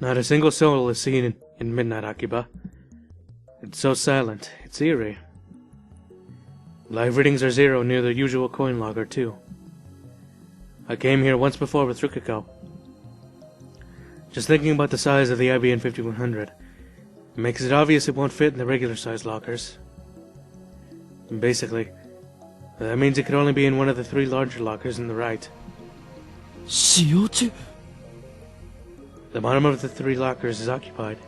Not a single soul is seen in Midnight Akiba. It's so silent, it's eerie. Live readings are 0 near the usual coin locker, too. I came here once before with Rukiko. Just thinking about the size of the IBN 5100 makes it obvious it won't fit in the regular size lockers. And basically, that means it could only be in one of the 3 larger lockers in the right. The bottom of the 3 lockers is occupied.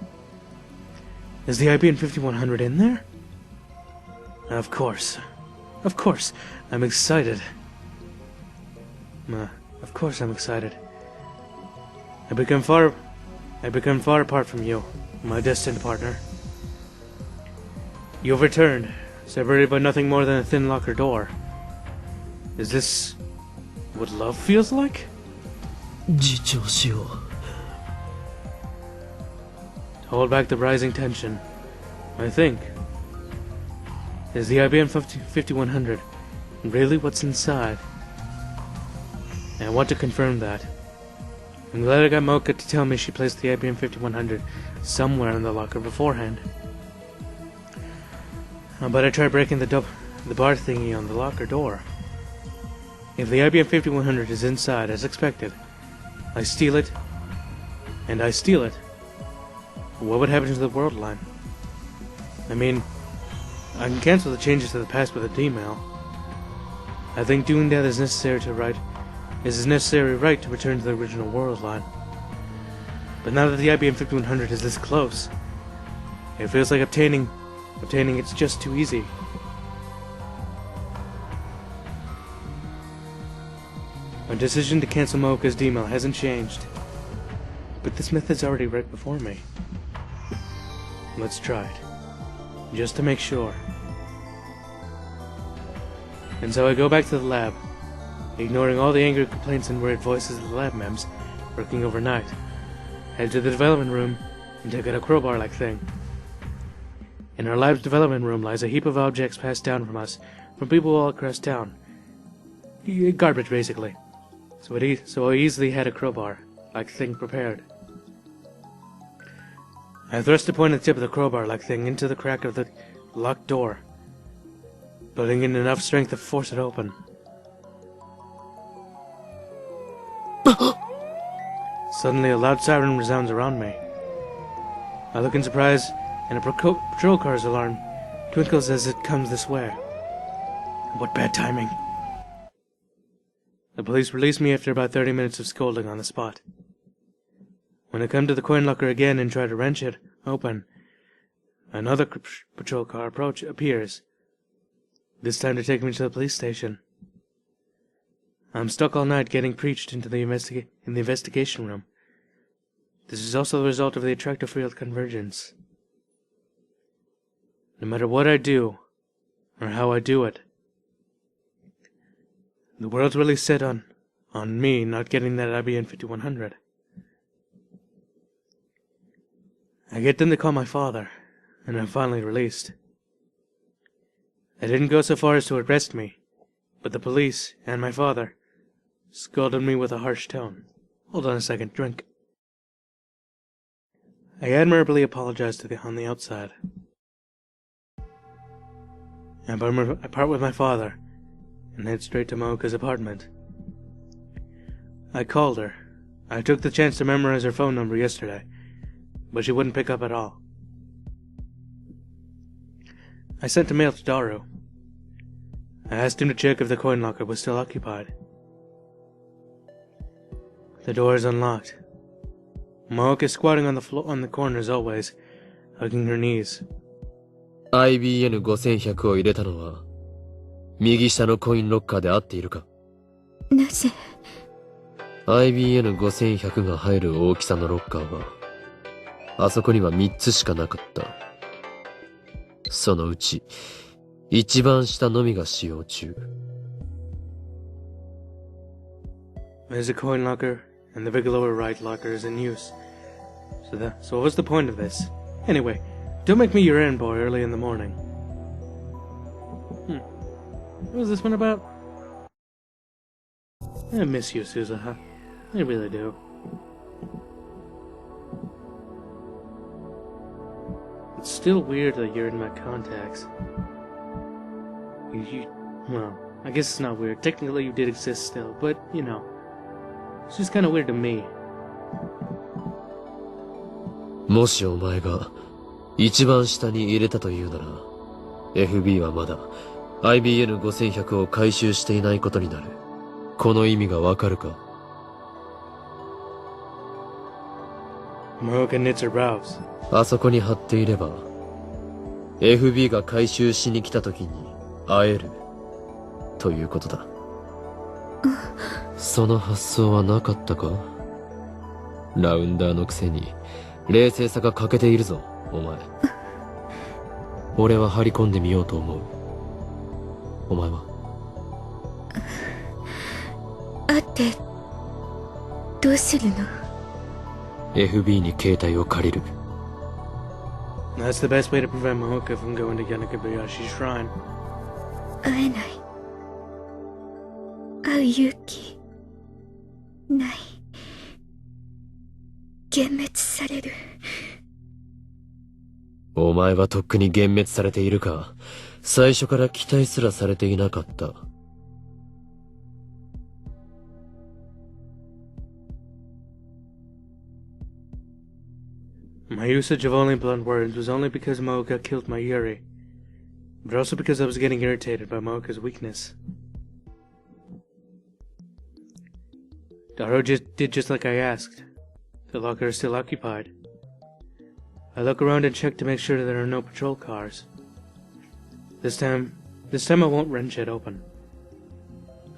Is the IBN 5100 in there? Of course. Of course. I'm excited. Of course I'm excited. I become far apart from you, my destined partner. You have returned, separated by nothing more than a thin locker door. Is this what love feels like? Hold back the rising tension. I think. Is the IBM 5100 really what's inside? And I want to confirm that. I'm glad I got Moeka to tell me she placed the IBM 5100 somewhere in the locker beforehand. But I tried breaking the bar thingy on the locker door. If the IBM 5100 is inside as expected, I steal it, and I steal it. What would happen to the world line? I mean, I can cancel the changes to the past with a D-mail. I think doing that is necessary right to return to the original world line. But now that the IBM 5100 is this close, it feels like obtaining it's just too easy. My decision to cancel Moeka's D-mail hasn't changed, but this method's already right before me. Let's try it, just to make sure. And so I go back to the lab, ignoring all the angry complaints and worried voices of the lab mems working overnight. Head to the development room and take out a crowbar-like thing. In our lab's development room lies a heap of objects passed down from us, from people all across town. Garbage, basically. So I easily had a crowbar-like thing prepared. I thrust the pointed tip of the crowbar-like thing into the crack of the locked door, putting in enough strength to force it open. Suddenly a loud siren resounds around me. I look in surprise, and a patrol car's alarm twinkles as it comes this way. What bad timing. The police release me after about 30 minutes of scolding on the spot. When I come to the coin locker again and try to wrench it open, another patrol car appears, this time to take me to the police station. I'm stuck all night getting preached into the investigation room. This is also the result of the attractor field convergence. No matter what I do, or how I do it, the world's really set on me not getting that IBN 5100. I get them to call my father, and I'm finally released. They didn't go so far as to arrest me, but the police and my father scolded me with a harsh tone. Hold on a second, drink. I admirably apologized on the outside. I part with my father and head straight to Moeka's apartment. I called her. I took the chance to memorize her phone number yesterday, but she wouldn't pick up at all. I sent a mail to Daru. I asked him to check if the coin locker was still occupied. The door is unlocked. Moeka is squatting on the floor on the corner as always, hugging her knees. IBN 5100を入れたのは右下のコインロッカーで合っているか？なぜ IBN 5100が入る大きさのロッカーはあそこには3つしかなかった。そのうち一番下のみが使用中。There's a coin locker, and the big lower right locker is in use. So what's the point of this? Anyway, don't make me your errand boy early in the morning. What was this one about? I miss you, Suzuha. I really do. It's still weird that you're in my contacts. Well, I guess it's not weird. Technically you did exist still, but, you know. It's just kind of weird to me. もしお前が一番下に入れたというなら、FB はまだ IBN5100 を回収していないことになる。この意味がわかるか？ Moeka knits her brows. あそこに貼っていれば、FB が回収しに来た時に会えるということだ。その発想はなかったか？ラウンダーのくせに冷静さが欠けているぞ、お前。俺は張り込んでみようと思う。お前は？会ってどうするの？ FB に携帯を借りる。That's the best way to prevent Moeka from going to Yanakabayashi's shrine. 会えない。会う勇気ない。幻滅される。お前はとっくに幻滅されているか？最初から期待すらされていなかった。My usage of only blunt words was only because Moeka killed my Yuri, but also because I was getting irritated by Moeka's weakness. Daro did just like I asked. The locker is still occupied. I look around and check to make sure there are no patrol cars. This time I won't wrench it open.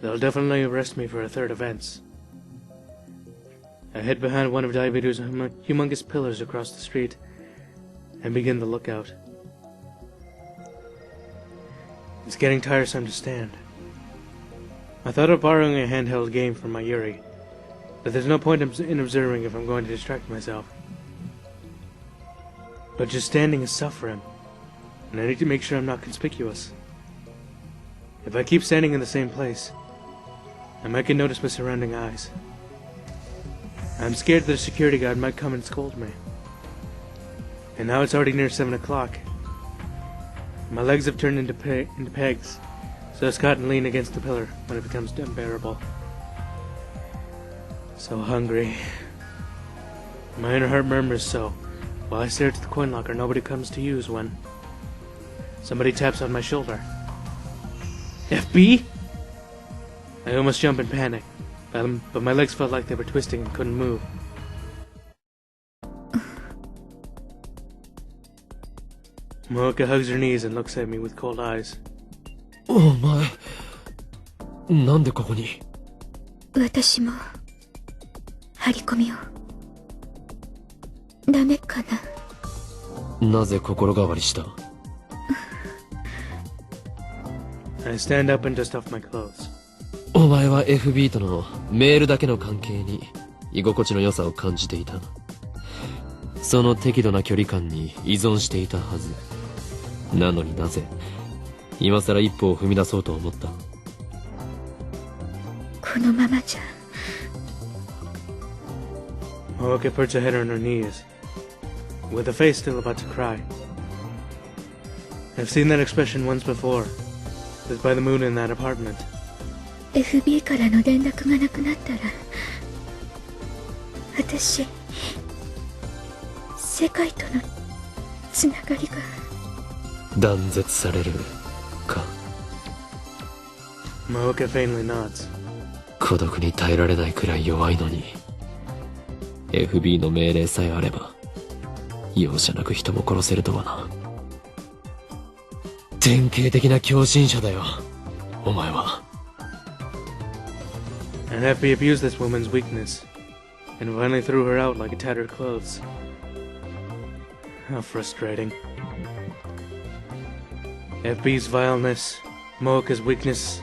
They'll definitely arrest me for a third offense. I hid behind one of Daibiru's humongous pillars across the street and begin the lookout. It's getting tiresome to stand. I thought of borrowing a handheld game from my Yuri, but there's no point in observing if I'm going to distract myself. But just standing is suffering, and I need to make sure I'm not conspicuous. If I keep standing in the same place, I might get noticed by surrounding eyes. I'm scared that a security guard might come and scold me. And now it's already near 7 o'clock. My legs have turned into pegs, so I squat and lean against the pillar when it becomes unbearable. So hungry. My inner heart murmurs so, while I stare at the coin locker nobody comes to use when somebody taps on my shoulder. FB? I almost jump in panic, but my legs felt like they were twisting and couldn't move. Moeka hugs her knees and looks at me with cold eyes. お前、なんでここに？私も張り込みを。ダメかな？なぜ心変わりした？ I stand up and dust off my clothes. お前は FB とのメールだけの関係に居心地の良さを感じていた。その適度な距離感に依存していたはず。なのになぜ今さら一歩を踏み出そうと思った？このままじゃ。 Moeka puts her head on her knees, with a face still about to cry. I've seen that expression once before, was by the moon in that apartment. FB からの連絡がなくなったら、私、世界とのつながりが断絶されるか。 Moeka faintly nods. 孤独に耐えられないくらい弱いのに FB の命令さえあれば容赦なく人も殺せるとはな。典型的な狂信者だよ、お前は。 And FB abused this woman's weakness, and finally threw her out like tattered clothes. How frustrating. FB's vileness, Moeka's weakness,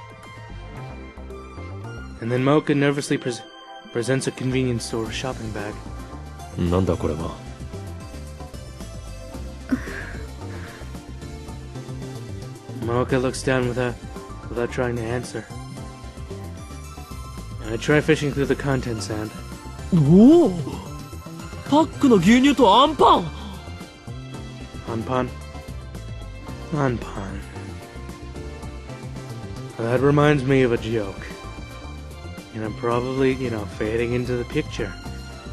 and then Moeka nervously presents a convenience store shopping bag. なんだこれは。 Moeka looks down without trying to answer. I try fishing through the contents and... おお、パックの牛乳とアンパン。Anpan? Anpan. Well, that reminds me of a joke. And I'm probably, fading into the picture.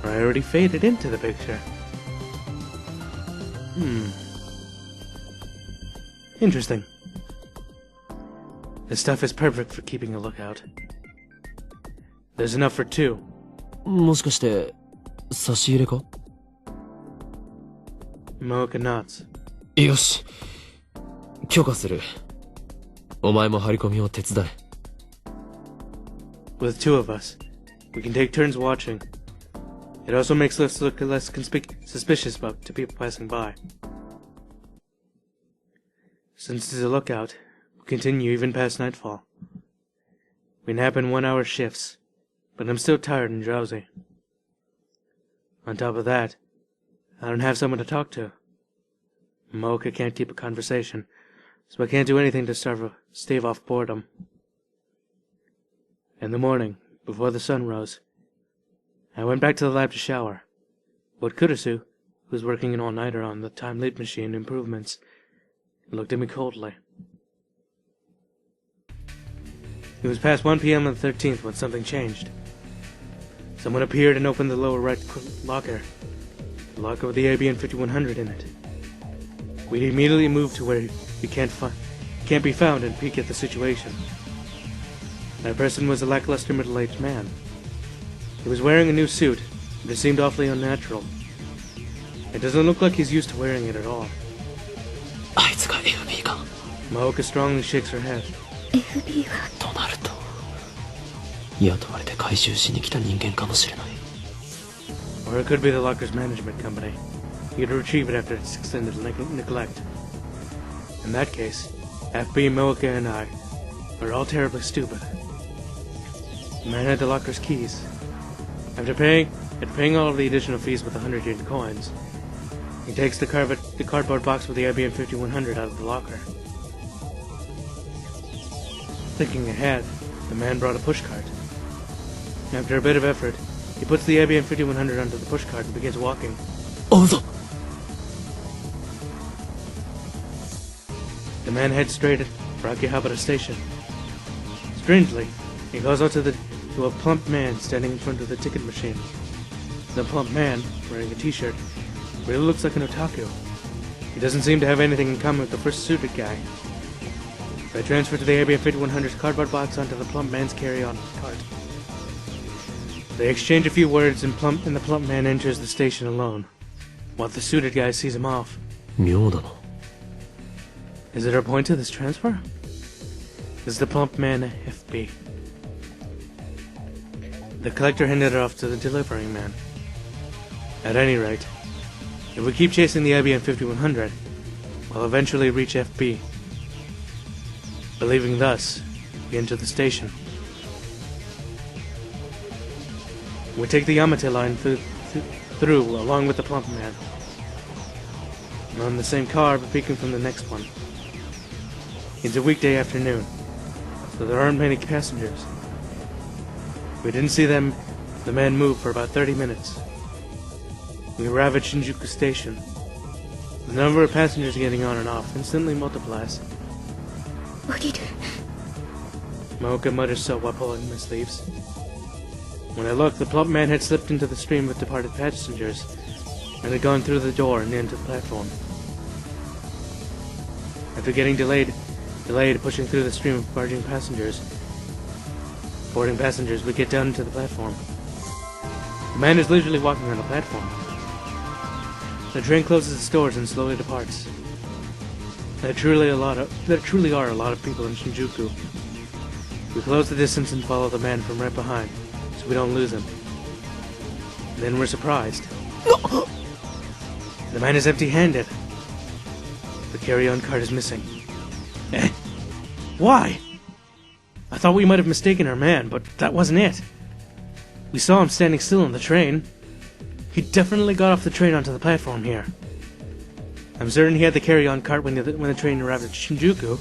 Or I already faded into the picture. Interesting. This stuff is perfect for keeping a lookout. There's enough for 2. もしかして、差し入れか Moeka nods. よし。許可する。お前も張り込みを手伝え。With 2 of us, we can take turns watching. It also makes us look less suspicious to people passing by. Since it's a lookout, we continue even past nightfall. We nap in 1-hour shifts, but I'm still tired and drowsy. On top of that, I don't have someone to talk to. Moeka can't keep a conversation, so I can't do anything to stave off boredom. In the morning, before the sun rose, I went back to the lab to shower. But Kurisu, who was working an all-nighter on the time lead machine improvements, looked at me coldly. It was past 1 p.m. on the 13th when something changed. Someone appeared and opened the lower right locker. The locker with the ABN 5100 in it. We immediately moved to where he can't be found and peek at the situation. That person was a lackluster middle-aged man. He was wearing a new suit, but it seemed awfully unnatural. It doesn't look like he's used to wearing it at all. あいつが FB か Moeka strongly shakes her head. FB はとなると雇われて回収しに来た人間かもしれない Or it could be the locker's management company. Here to retrieve it after its extended neglect. In that case, FB, Moeka, and I are all terribly stupid. The man had the locker's keys. After paying all of the additional fees with 100 yen coins, he takes the cardboard box with the IBM 5100 out of the locker. Thinking ahead, the man brought a pushcart. After a bit of effort, he puts the IBM 5100 onto the pushcart and begins walking. 追うぞ The man heads straight for Akihabara Station. Strangely, he goes out to a plump man standing in front of the ticket machine. The plump man, wearing a t-shirt, really looks like an otaku. He doesn't seem to have anything in common with the first suited guy. I transfer to the ABM 5100's cardboard box onto the plump man's carry-on cart. They exchange a few words and the plump man enters the station alone, while the suited guy sees him off. 妙だな Is there a point to this transfer? Is the plump man FB? The collector handed it off to the delivering man. At any rate, if we keep chasing the IBM 5100, we'll eventually reach FB. Believing thus, we enter the station. We take the Yamate line through along with the plump man. We're on the same car, but peeking from the next one. It's a weekday afternoon, so there aren't many passengers. We didn't see the man move for about 30 minutes. We arrive at Shinjuku Station. The number of passengers getting on and off instantly multiplies. 降りる Moeka mutters so while pulling my sleeves. When I look, the plump man had slipped into the stream of departed passengers and had gone through the door and into the platform. After getting delayed pushing through the stream of boarding passengers, we get down into the platform. The man is leisurely walking on the platform. The train closes its doors and slowly departs. There truly are a lot of people in Shinjuku. We close the distance and follow the man from right behind, so we don't lose him. Then we're surprised. The man is empty-handed. The carry-on cart is missing. Why? I thought we might have mistaken our man, but that wasn't it. We saw him standing still on the train. He definitely got off the train onto the platform here. I'm certain he had the carry-on cart when the train arrived at Shinjuku.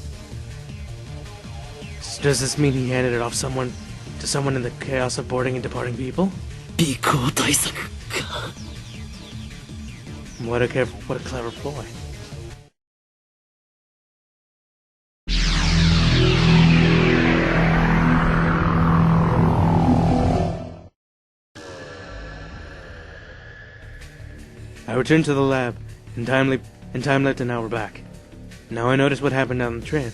Does this mean he handed it off to someone in the chaos of boarding and departing people? 尾行対策か What a clever ploy. I returned to the lab, and time leapt an hour back. Now I notice what happened on the train.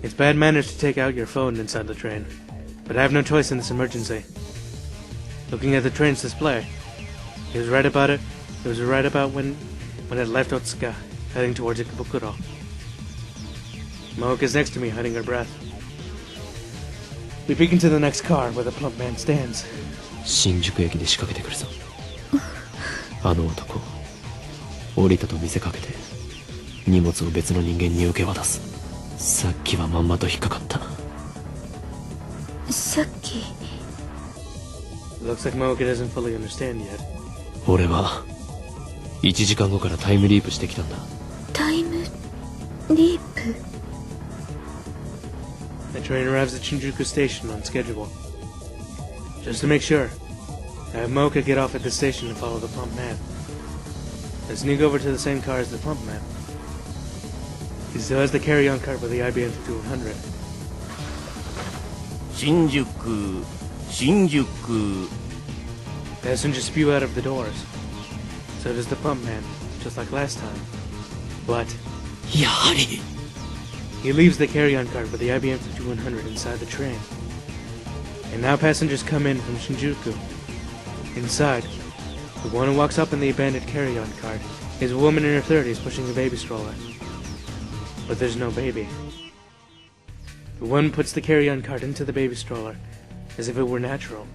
It's bad manners to take out your phone inside the train, but I have no choice in this emergency. Looking at the train's display, it was right about when it left Otsuka, heading towards Ikebukuro. Moeka's next to me, hiding her breath. We peek into the next car where the plump man stands. 新宿駅で仕掛けてくるぞ。あの男、降りたと見せかけて荷物を別の人間に受け渡す。さっきはまんまと引っかかった。さっき Looks like Moeka doesn't fully understand yet. 俺は1時間後からタイムリープしてきたんだ。タイムリープ The train arrives at Shinjuku Station on schedule. Just to make sure, I have Moeka get off at the station and follow the plump man. I sneak over to the same car as the plump man. He still has the carry-on cart with the IBM 5100. 新宿 Passengers spew out of the doors. So does the pump man, just like last time. But やはり he leaves the carry-on cart with the IBM 5100 inside the train. And now passengers come in from Shinjuku. Inside, the one who walks up in the abandoned carry-on cart is a woman in her 30s pushing a baby stroller. But there's no baby. The one puts the carry-on cart into the baby stroller as if it were natural.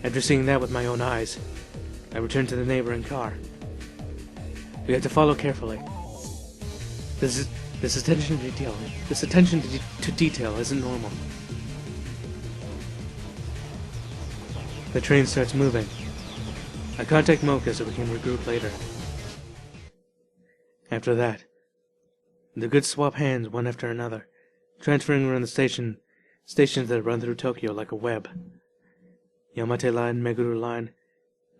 After seeing that with my own eyes, I return to the neighboring car. We have to follow carefully. This attention to detail isn't normal. The train starts moving. I contact Moeka so we can regroup later. After that, the goods swap hands one after another, transferring around the stations that run through Tokyo like a web. Yamate Line, Meguru Line,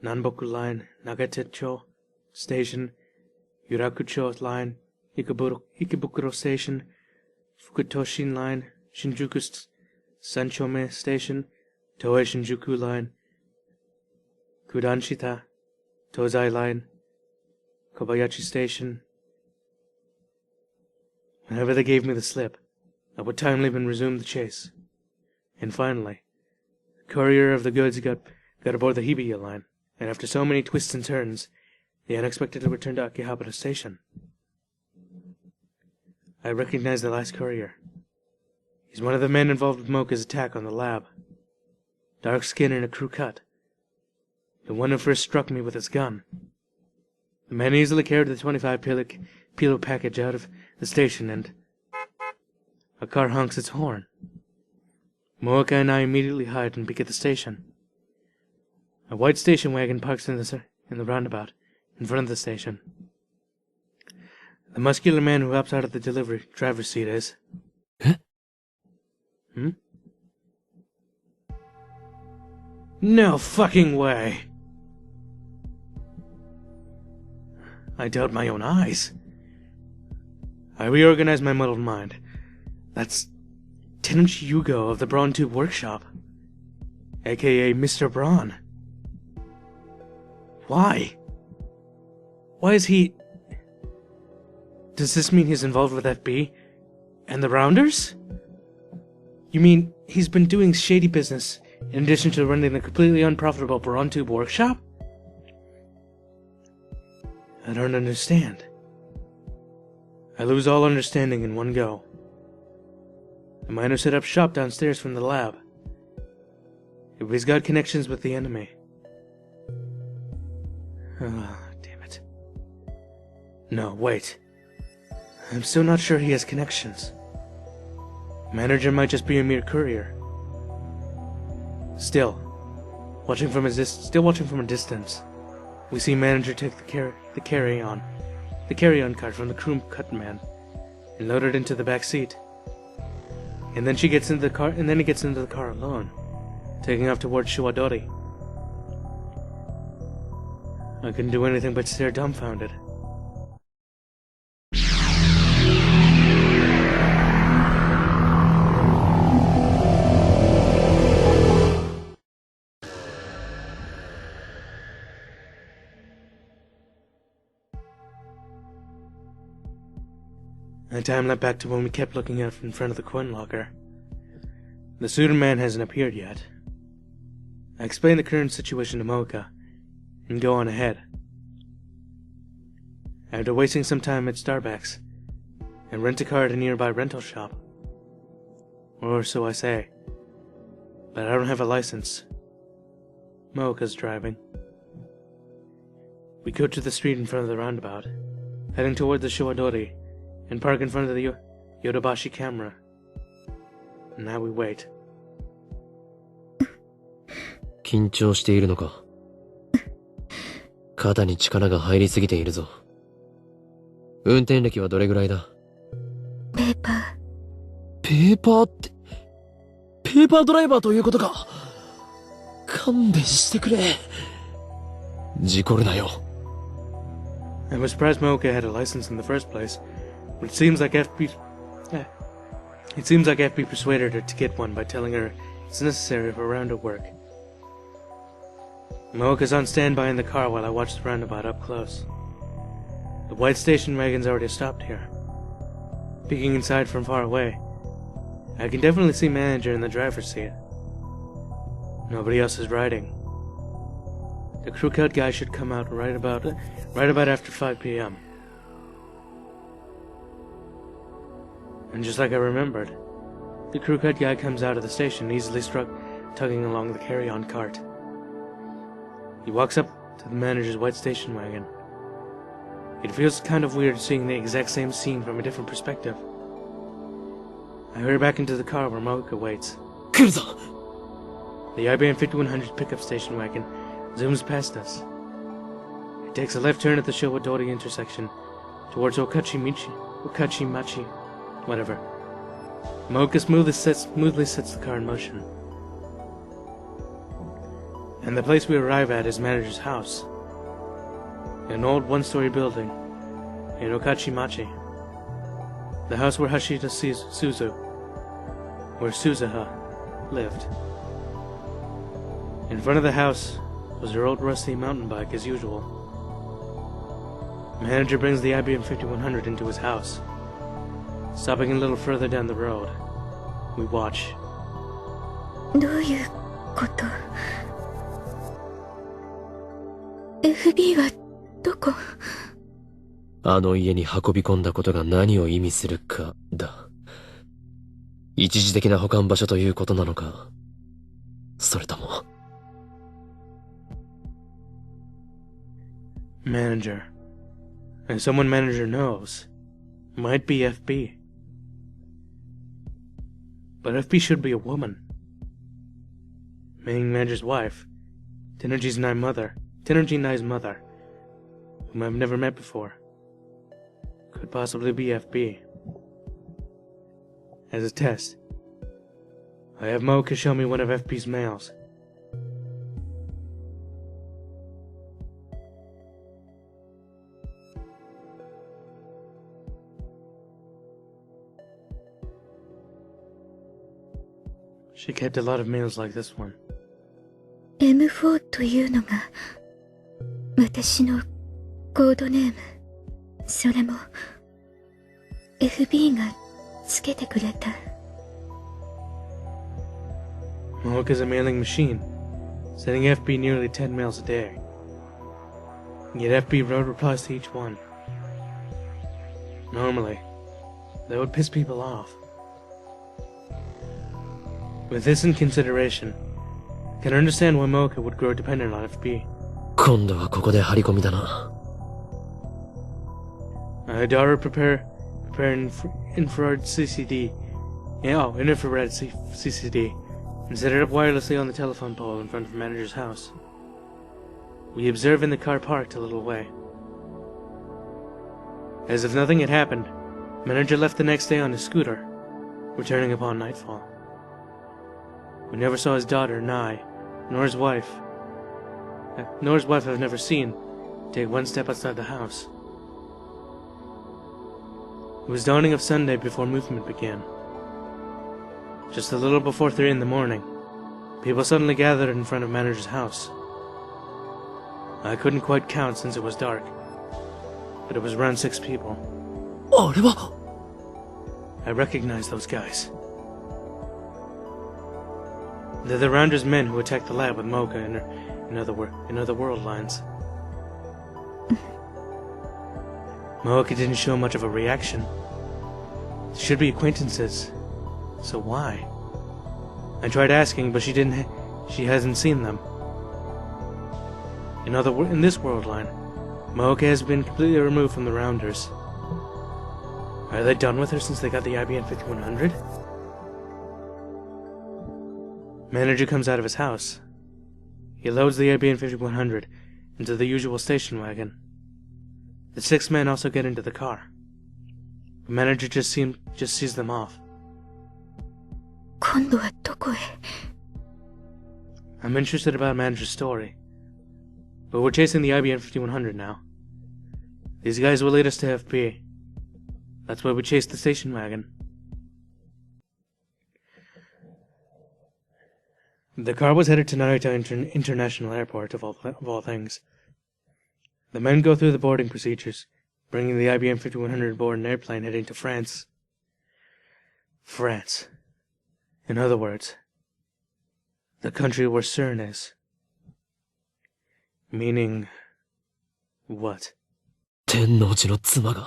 Nanboku Line, Nagatecho Station, Yurakucho Line, Ikebukuro Station, Fukutoshin Line, Shinjuku Sanchome Station, Toei Shinjuku Line, Kudanshita, Tozai Line, Kobayashi Station. Whenever they gave me the slip, I would timely and resume the chase. And finally, the courier of the goods got aboard the Hibiya line, and after so many twists and turns, they unexpectedly returned to Akihabara Station. I recognized the last courier. He's one of the men involved with Moeka's attack on the lab. Dark skin and a crew cut. The one who first struck me with his gun. The man easily carried the 25 kilo package out of the station, and a car honks its horn. Moeka and I immediately hide and peek at the station. A white station wagon parks in the roundabout, in front of the station. The muscular man who hops out of the driver's seat is... Huh? No fucking way! I doubt my own eyes. I reorganize my muddled mind. That's Tenchi Yugo of the Brawn Tube Workshop, aka Mr. Brawn. Why? Why is he... Does this mean he's involved with FB? And the Rounders? You mean he's been doing shady business in addition to running the completely unprofitable Brawn Tube Workshop? I don't understand. I lose all understanding in one go. The miner set up shop downstairs from the lab. If he's got connections with the enemy. Ah, damn it. No, wait. I'm still not sure he has connections. Manager might just be a mere courier. Still watching from a distance, we see manager take the carry-on cart from the crew cut man and load it into the back seat. And then he gets into the car alone, taking off towards Shiwadori. I couldn't do anything but stare dumbfounded. My time leapt back to when we kept looking out in front of the coin locker. The suited man hasn't appeared yet. I explain the current situation to Moeka and go on ahead. After wasting some time at Starbucks, I rent a car at a nearby rental shop. Or so I say. But I don't have a license. Moeka's driving. We go to the street in front of the roundabout, heading toward the Showadori, and park in front of the Yodobashi camera. And now we wait. 緊張しているのか。肩に力が入りすぎているぞ。運転歴はどれぐらいだ？ペーパー。ペーパーって、ペーパードライバーということか。勘弁してくれ。事故るなよ。I was surprised Moeka had a license in the first place, but it seems like FB persuaded her to get one by telling her it's necessary for roundup work. Moeka's on standby in the car while I watch the roundabout up close. The white station wagon's already stopped here. Peeking inside from far away, I can definitely see manager in the driver's seat. Nobody else is riding. The crew cut guy should come out right about after 5 p.m. And just like I remembered, the crew cut guy comes out of the station easily struck, tugging along the carry-on cart. He walks up to the manager's white station wagon. It feels kind of weird seeing the exact same scene from a different perspective. I hurry back into the car where Moeka waits. 来るぞ。 The IBM 5100 pickup station wagon zooms past us. It takes a left turn at the Showadori intersection towards Okachimachi, whatever. Moeka smoothly sets the car in motion. And the place we arrive at is manager's house. An old one-story building in Okachimachi. The house where Suzuha lived. In front of the house was her old rusty mountain bike as usual. Manager brings the IBM 5100 into his house. Stopping a little further down the road, we watch. どういうこと？ FB はどこ？あの家に運び込んだことが何を意味するかだ。一時的な保管場所ということなのか、それとも。Manager. And someone manager knows. Might be FB. But FB should be a woman. Meaning manager's wife. Tenerji Nai's mother. Whom I've never met before. Could possibly be FB. As a test, I have Moeka show me one of FB's mails. She kept a lot of mails like this one. M4 というのが私のコードネーム。それも FB がつけてくれた。Moeka's a mailing machine, sending FB nearly 10 mails a day. Yet FB wrote replies to each one. Normally, that would piss people off. With this in consideration, I can understand why Moeka would grow dependent on FB. 今度はここで張り込みだな。I had daughter prepare infrared CCD, infrared CCD, and set it up wirelessly on the telephone pole in front of the manager's house. We observe in the car parked a little way. As if nothing had happened, manager left the next day on his scooter, returning upon nightfall. We never saw his daughter, Nai, nor his wife I've never seen, take one step outside the house. It was dawning of Sunday before movement began. Just a little before 3 in the morning, people suddenly gathered in front of manager's house. I couldn't quite count since it was dark, but it was around 6 people. あれは I recognize those guys. They're the Rounder's men who attacked the lab with Moeka in other world lines. Moeka didn't show much of a reaction. They should be acquaintances. So why? I tried asking, but she hasn't seen them. In this world line, Moeka has been completely removed from the Rounders. Are they done with her since they got the IBM 5100? Manager comes out of his house. He loads the IBM 5100 into the usual station wagon. The 6 men also get into the car. The manager just sees them off. 今度はどこへ? I'm interested about manager's story. But we're chasing the IBM 5100 now. These guys will lead us to FP. That's why we chased the station wagon. The car was headed to Narita International Airport, of all things. The men go through the boarding procedures, bringing the IBM 5100 aboard an airplane heading to France. France. In other words, the country where CERN is. Meaning... what? 天王寺の妻が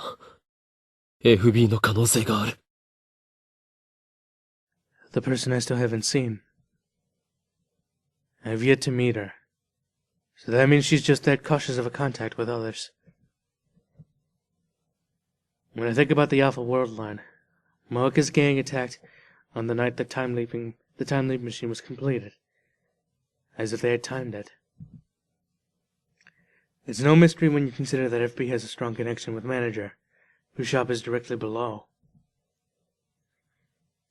FB の可能性がある。The person I still haven't seen. I've yet to meet her. So that means she's just that cautious of a contact with others. When I think about the Alpha World line, Moeka's gang attacked on the night the time leap machine was completed, as if they had timed it. It's no mystery when you consider that FB has a strong connection with Manager, whose shop is directly below.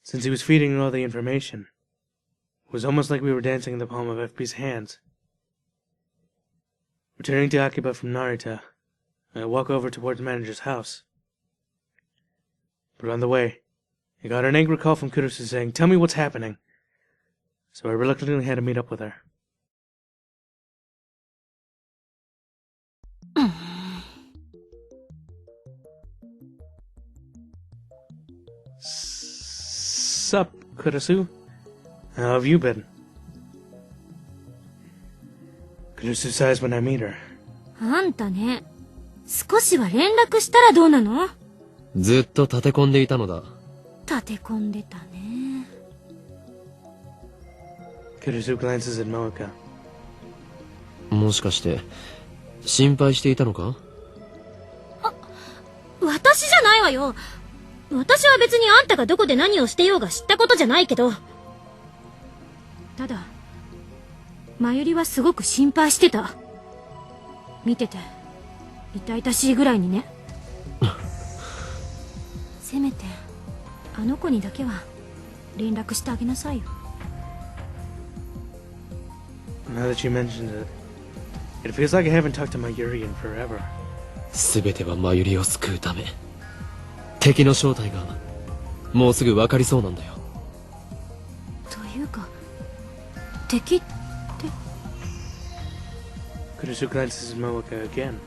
Since he was feeding all the information, it was almost like we were dancing in the palm of FB's hands. Returning to Akiba from Narita, I walk over towards Manager's house. But on the way, I got an angry call from Kurusu saying, "Tell me what's happening." So I reluctantly had to meet up with her. Sup, Kurusu? How have you been? Kurusu says when I meet her. あんたね、少しは連絡したらどうなの？ずっと立て込んでいたのだ。立て込んでたね。Kurusu glances at Moeka. もしかして心配していたのか？あ、私じゃないわよ。私は別にあんたがどこで何をしてようが知ったことじゃないけど。ただ、まゆりはすごく心配してた。見てて、痛々しいぐらいにね。せめて、あの子にだけは連絡してあげなさいよ。Now that you mentioned it, it feels like I haven't talked to Mayuri in forever. すべてはまゆりを救うため。敵の正体がもうすぐ分かりそうなんだよ。というか、敵って。Kurusu glances at Moeka again.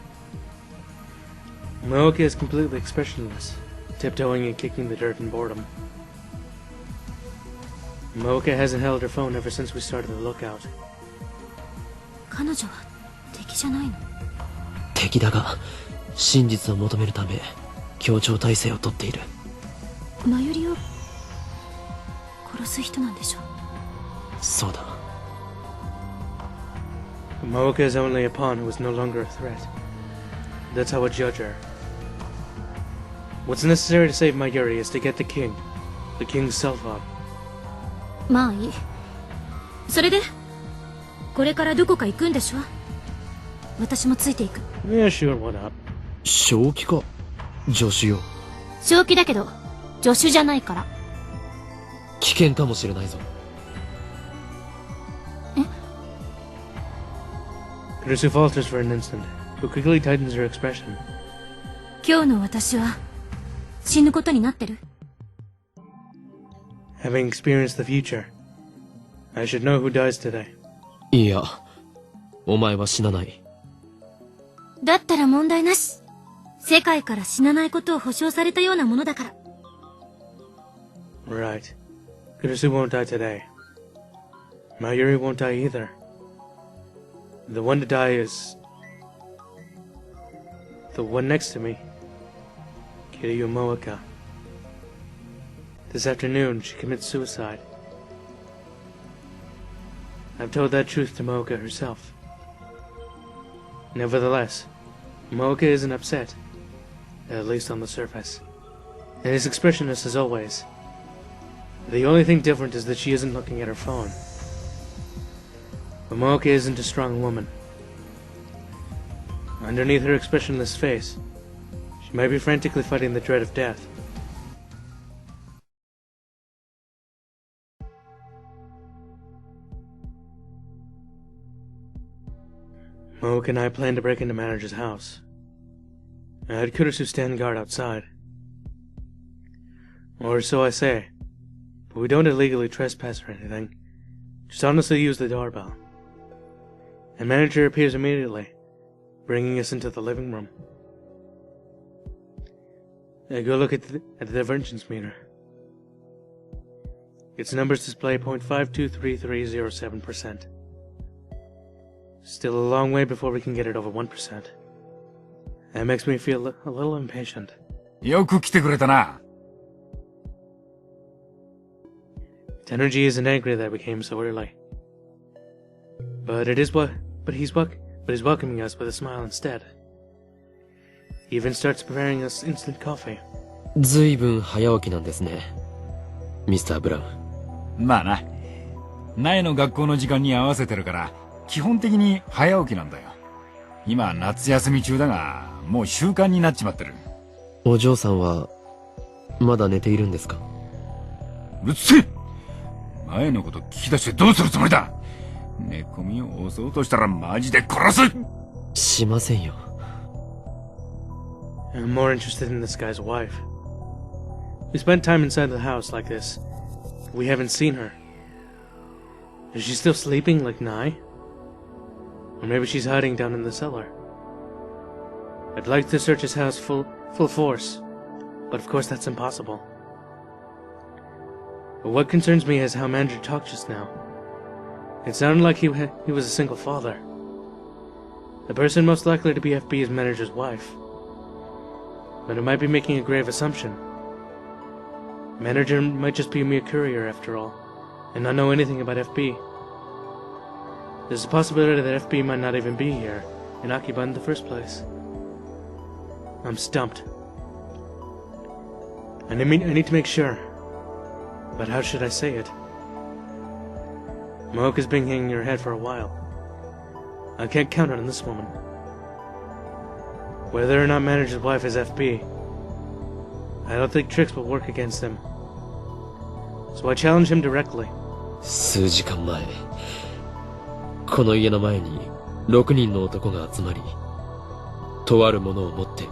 Moeka is completely expressionless, tiptoeing and kicking the dirt in boredom. Moeka hasn't held her phone ever since we started the lookout. 彼女は敵じゃないの？敵だが真実を求めるため協調体制をとっている。まゆりを殺す人なんでしょ？そうだ。Moeka is only a pawn who is no longer a threat. That's how I judge her. What's necessary to save Mayuri is to get the king's cell phone. まあいい。それでこれからどこか行くんでしょ？私もついていく。Yeah, sure, what up? 正気か助手よ。正気だけど助手じゃないから。危険かもしれないぞ。Kurusu falters for an instant, but quickly tightens her expression. 今日の私は死ぬことになってる？ Having experienced the future, I should know who dies today. いや、お前は死なない。だったら問題なし。世界から死なないことを保証されたようなものだから。Right. Kurusu won't die today. Mayuri won't die either. The one to die is... the one next to me. Kiryu Moeka. This afternoon, she commits suicide. I've told that truth to Moeka herself. Nevertheless, Moeka isn't upset, at least on the surface, and is expressionless as always. The only thing different is that she isn't looking at her phone. But Moeka isn't a strong woman. Underneath her expressionless face, she might be frantically fighting the dread of death. Moeka and I planned to break into manager's house. I had Kurusu stand guard outside. Or so I say, but we don't illegally trespass or anything. Just honestly use the doorbell. And manager appears immediately, bringing us into the living room. I go look at the divergence meter. Its numbers display 0.523307%. Still a long way before we can get it over 1%. That makes me feel a little impatient. よく来てくれたな。Tenergy isn't angry that we came so early. But he's welcoming us with a smile instead. He even starts preparing us instant coffee. ずいぶん早起きなんですね、ミスター・ブラウン。まあな。苗の学校の時間に合わせてるから、基本的に早起きなんだよ。今夏休み中だが、もう習慣になっちまってる。お嬢さんはまだ寝ているんですか？うるせえ！前のこと聞き出してどうするつもりだ！寝込みを押そうとしたらマジで殺す！しませんよ。I'm more interested in this guy's wife. We spent time inside the house like this. We haven't seen her. Is she still sleeping like Nai? Or maybe she's hiding down in the cellar. I'd like to search his house full force, but of course that's impossible. But what concerns me is how Manager talked just now. It sounded like he was a single father. The person most likely to be FB is Manager's wife. But it might be making a grave assumption. Manager might just be a mere courier after all, and not know anything about FB. There's a possibility that FB might not even be here in Akiba in the first place. I'm stumped. I need to make sure. But how should I say it? Moeka's been hanging her head for a while. I can't count on this woman. Whether or not Manager's wife is FB, I don't think tricks will work against him. So I challenge him directly. 数時間前、この家の前に6人の男が集まり、とあるものを持って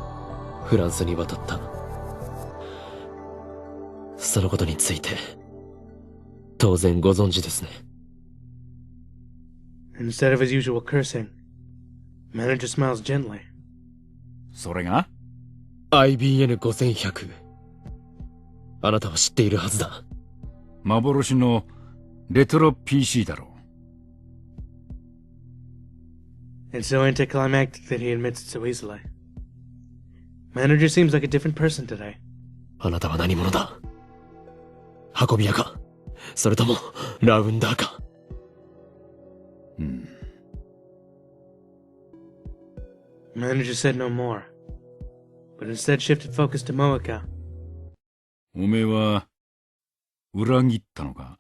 フランスに渡った。そのことについて当然ご存知ですね。Instead of his usual cursing, Manager smiles gently. それが IBN5100。あなたは知っているはずだ。幻のレトロ PC だろう。It's so anticlimactic that he admits it so easily. Manager seems like a different person today. あなたは何者だ？運び屋か？それともラウンダーか？Manager said no more, but instead shifted focus to Moeka. おめえは裏切ったのか？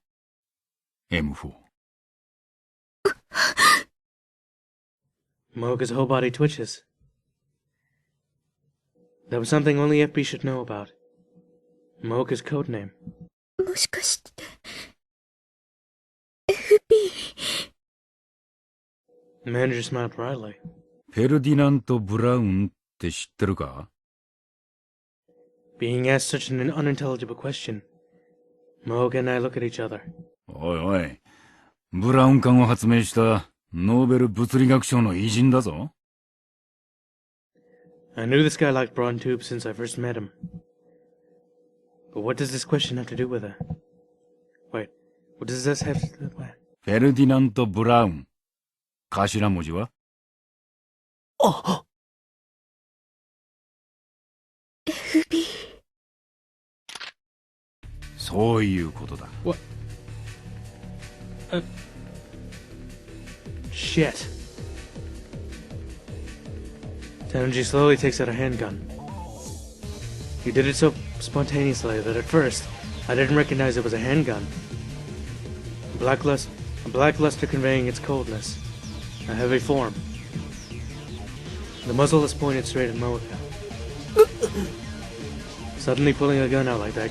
M4。Moeka's whole body twitches. That was something only FB should know about. Moeka's code name. もしかして FB。 Manager smiled wryly. フェルディナント・ブラウンって知ってるか？ Being asked such an unintelligible question, Moeka and I look at each other. おいおい、ブラウン管を発明したノーベル物理学賞の偉人だぞ。I knew this guy liked broad tubes since I first met him. But what does this question have to do with it? Wait, what does this have to do with it? フェルディナント・ブラウン。頭文字は？あ、FB。そういうことだ。What? Shit. Tenji slowly takes out a handgun. He did it so spontaneously that at first I didn't recognize it was a handgun. A black luster conveying its coldness. A heavy form. The muzzle is pointed straight at Moeka. Suddenly pulling a gun out like that.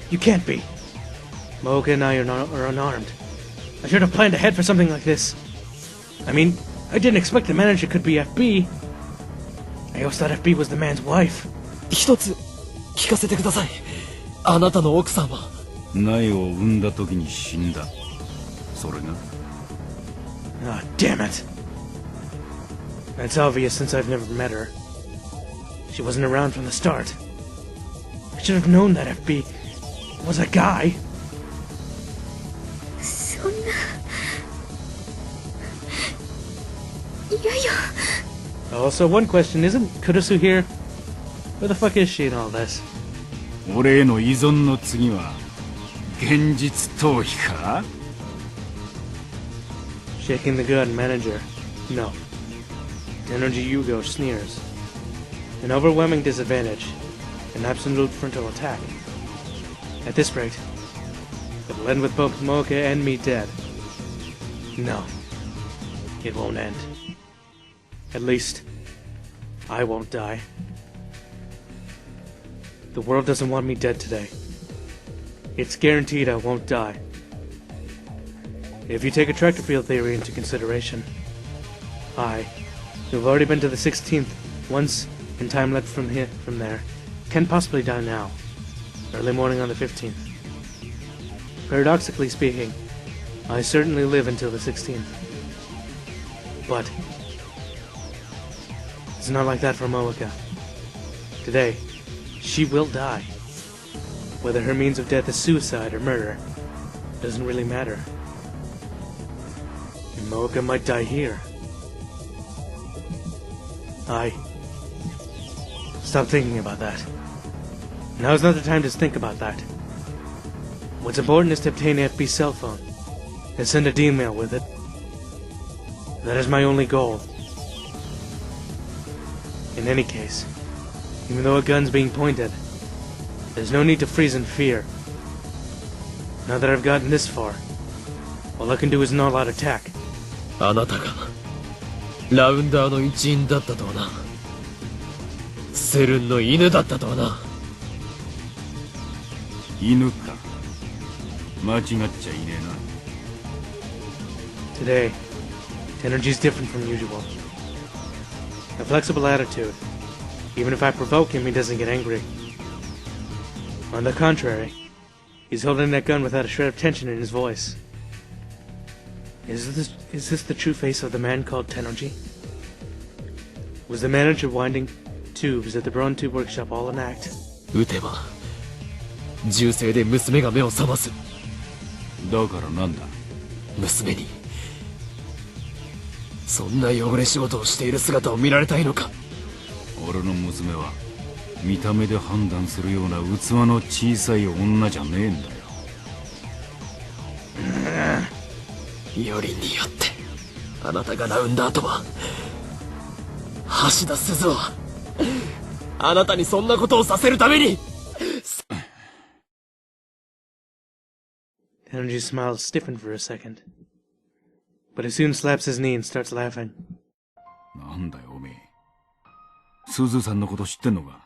You can't be! Moeka and I are unarmed. I should have planned ahead for something like this. I mean, I didn't expect the manager could be FB. I always thought FB was the man's wife. 一つ聞かせてください。あなたの奥さんは。苗を産んだ時に死んだ。それが？ Ah, damn it. That's obvious since I've never met her. She wasn't around from the start. I should have known that FB was a guy. そんな。いやいや。Also, one question, isn't Kurusu here? Where the fuck is she in all this? 俺への依存の次は現実逃避か？ Shaking the gun, manager. No. Energy Yugo sneers. An overwhelming disadvantage. An absolute frontal attack. At this rate, it'll end with both Moeka and me dead. No. It won't end. At least, I won't die. The world doesn't want me dead today. It's guaranteed I won't die. If you take attractor field theory into consideration, I, who've already been to the 16th once in time left from there, can't possibly die now, early morning on the 15th. Paradoxically speaking, I certainly live until the 16th. But it's not like that for Moeka. Today, she will die. Whether her means of death is suicide or murder, doesn't really matter. And Moeka might die here. Stop thinking about that. Now's not the time to think about that. What's important is to obtain FB's cell phone and send a D-mail with it. That is my only goal. In any case, even though a gun's being pointed, there's no need to freeze in fear. Now that I've gotten this far, all I can do is not out attack. あなたがラウンダーの一員だったとはな。セルンの犬だったとはな。犬か。間違っちゃいねえな。 Today, Tenergy's different from usual. A flexible attitude. Even if I provoke him, he doesn't get angry. On the contrary, he's holding that gun without a shred of tension in his voice. Is this the true face of the man called Tenergy? Was the manager winding tubes at the Braun Tube Workshop all an act? 撃てば銃声で娘が目を覚ます。だからなんだ？娘にそんな汚れ仕事をしている姿を見られたいのか？俺の娘は見た目で判断するような器の小さい女じゃねえんだよ。よりによってあなたがラウンダーとは橋田鈴はあなたにそんなことをさせるために。Tenergy's smile stiffened for a second, but he soon slaps his knee and starts laughing. なんだよおめえ。鈴さんのこと知ってんのか？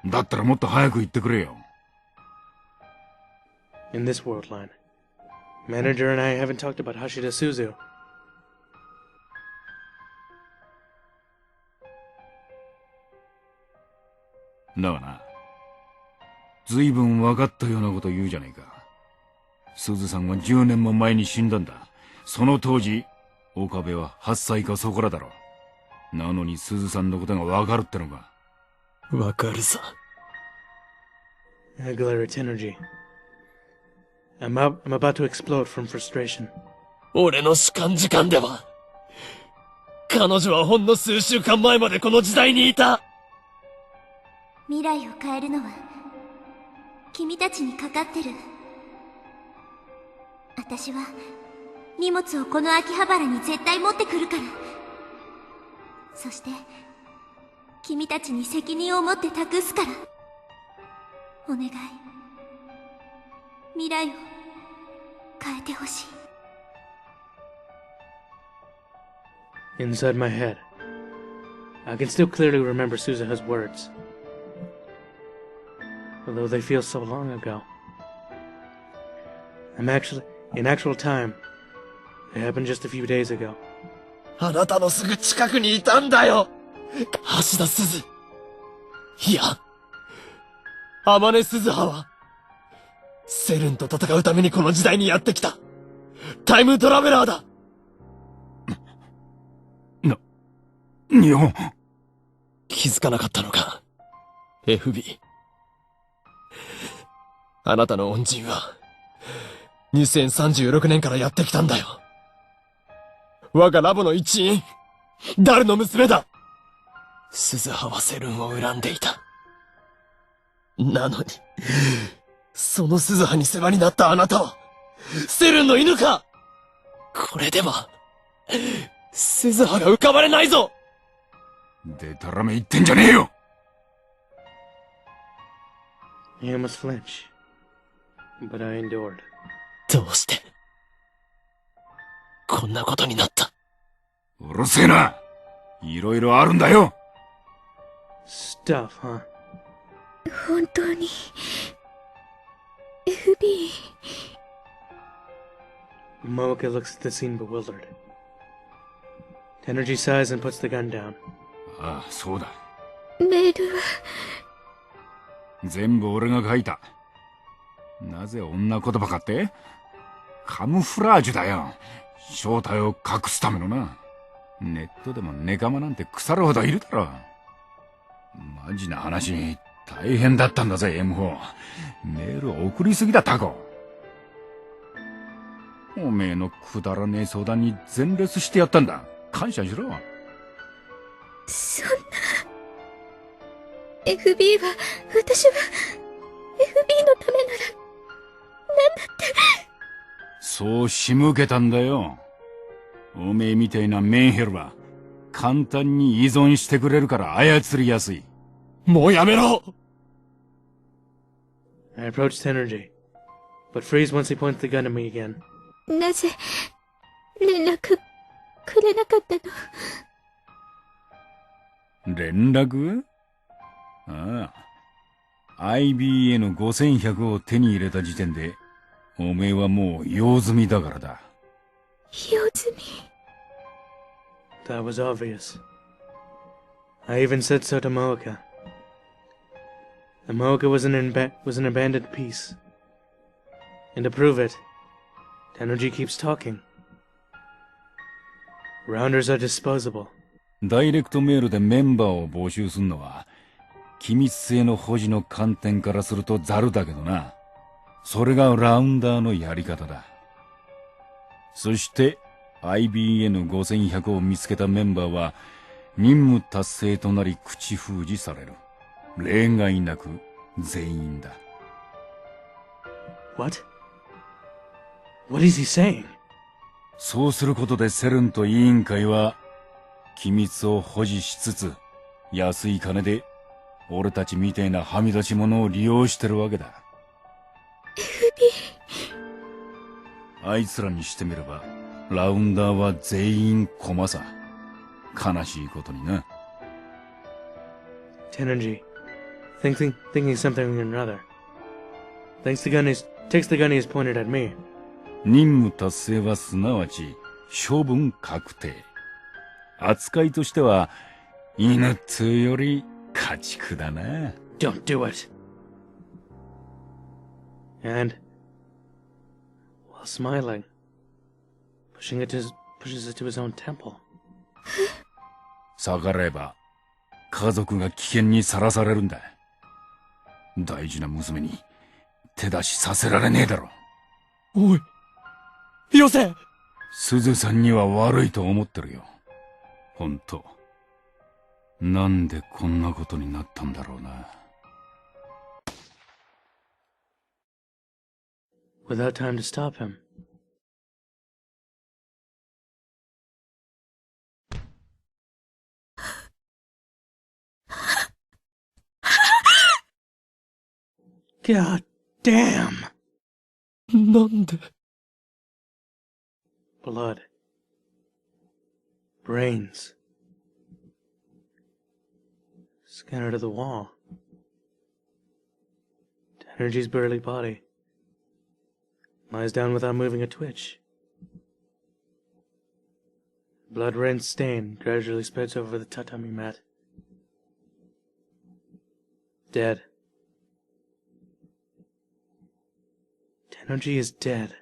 だったらもっと早く言ってくれよ。In this world line, Manager and I haven't talked about Hashida Suzu. だがな、ずいぶん分かったようなこと言うじゃねえか。鈴さんは10年も前に死んだんだ。その当時、岡部は8歳かそこらだろ。なのに鈴さんのことが分かるってのか。分かるさ。I glare at Tenergy. I'm about to explode from frustration. 俺の主観時間では、彼女はほんの数週間前までこの時代にいた。未来を変えるのは君たちにかかってる。私は荷物をこの秋葉原に絶対持ってくるから。そして君たちに責任を持って託すから。お願い、未来を変えてほしい。Inside my head, I can still clearly remember Suzuha's words, although they feel so long ago. In actual time, it happened just a few days ago. あなたのすぐ近くにいたんだよ、橋田鈴。いや、天音鈴葉は、セルンと戦うためにこの時代にやってきた、タイムトラベラーだ。日本。気づかなかったのか、FB。あなたの恩人は、2036年からやってきたんだよ。我がラボの一員、ダルの娘だ。鈴葉はセルンを恨んでいた。なのに、その鈴葉に世話になったあなたは、セルンの犬か。これでは、鈴葉が浮かばれないぞ。でたらめ言ってんじゃねえよ。 I almost flinch, but I endured. どうして、こんなことになった。うるせえな。いろいろあるんだよ。Stuff, huh? 本当に FB。 Moeka looks at the scene bewildered. Tenergy sighs and puts the gun down. ああ、そうだ。メールは全部俺が書いた。なぜ女言葉かって？カムフラージュだよ。正体を隠すためのな。ネットでもネカマなんて腐るほどいるだろ。マジな話、大変だったんだぜ M4。メール送りすぎだタコ。おめえのくだらねえ相談に全列してやったんだ。感謝しろ。そんな FB は、私は FB のためなら何だって。そう仕向けたんだよ。おめえみたいなメンヘルは簡単に依存してくれるから操りやすい。もうやめろ。 I approach Tenergy, but freeze once he points the gun at me again. なぜ連絡くれなかったの？連絡？ああ。IBN5100 を手に入れた時点で、おめえはもう用済みだからだ。用済み。 That was obvious. I even said so to Moeka. The Moeka was an abandoned piece. And to prove it, Tenergy keeps talking. Rounders are disposable. ダイレクトメールでメンバーを募集するのは、機密性の保持の観点からするとザルだけどな。それがラウンダーのやり方だ。そして、IBN5100 を見つけたメンバーは、任務達成となり口封じされる。例外なく全員だ。What? What is he saying? そうすることでセルンと委員会は、機密を保持しつつ、安い金で、俺たちみたいなはみ出し者を利用してるわけだ。あいつらにしてみれば、ラウンダーは全員駒さ。悲しいことにな。Tenergy, thinking something or another. Takes the gun he has pointed at me. 任務達成はすなわち、処分確定。扱いとしては、犬っつうより家畜だな。Don't do it. And, while smiling, pushes it to his own temple. 逆らえば、家族が危険にさらされるんだ。大事な娘に手出しさせられねえだろ。おい、よせ。鈴さんには悪いと思ってるよ。ほんと。なんでこんなことになったんだろうな。Without time to stop him. God damn! なんで。Blood. Brains. Scattered to the wall. Energy's burly body lies down without moving a twitch. Blood-red stain gradually spreads over the tatami mat. Dead. Energy is dead.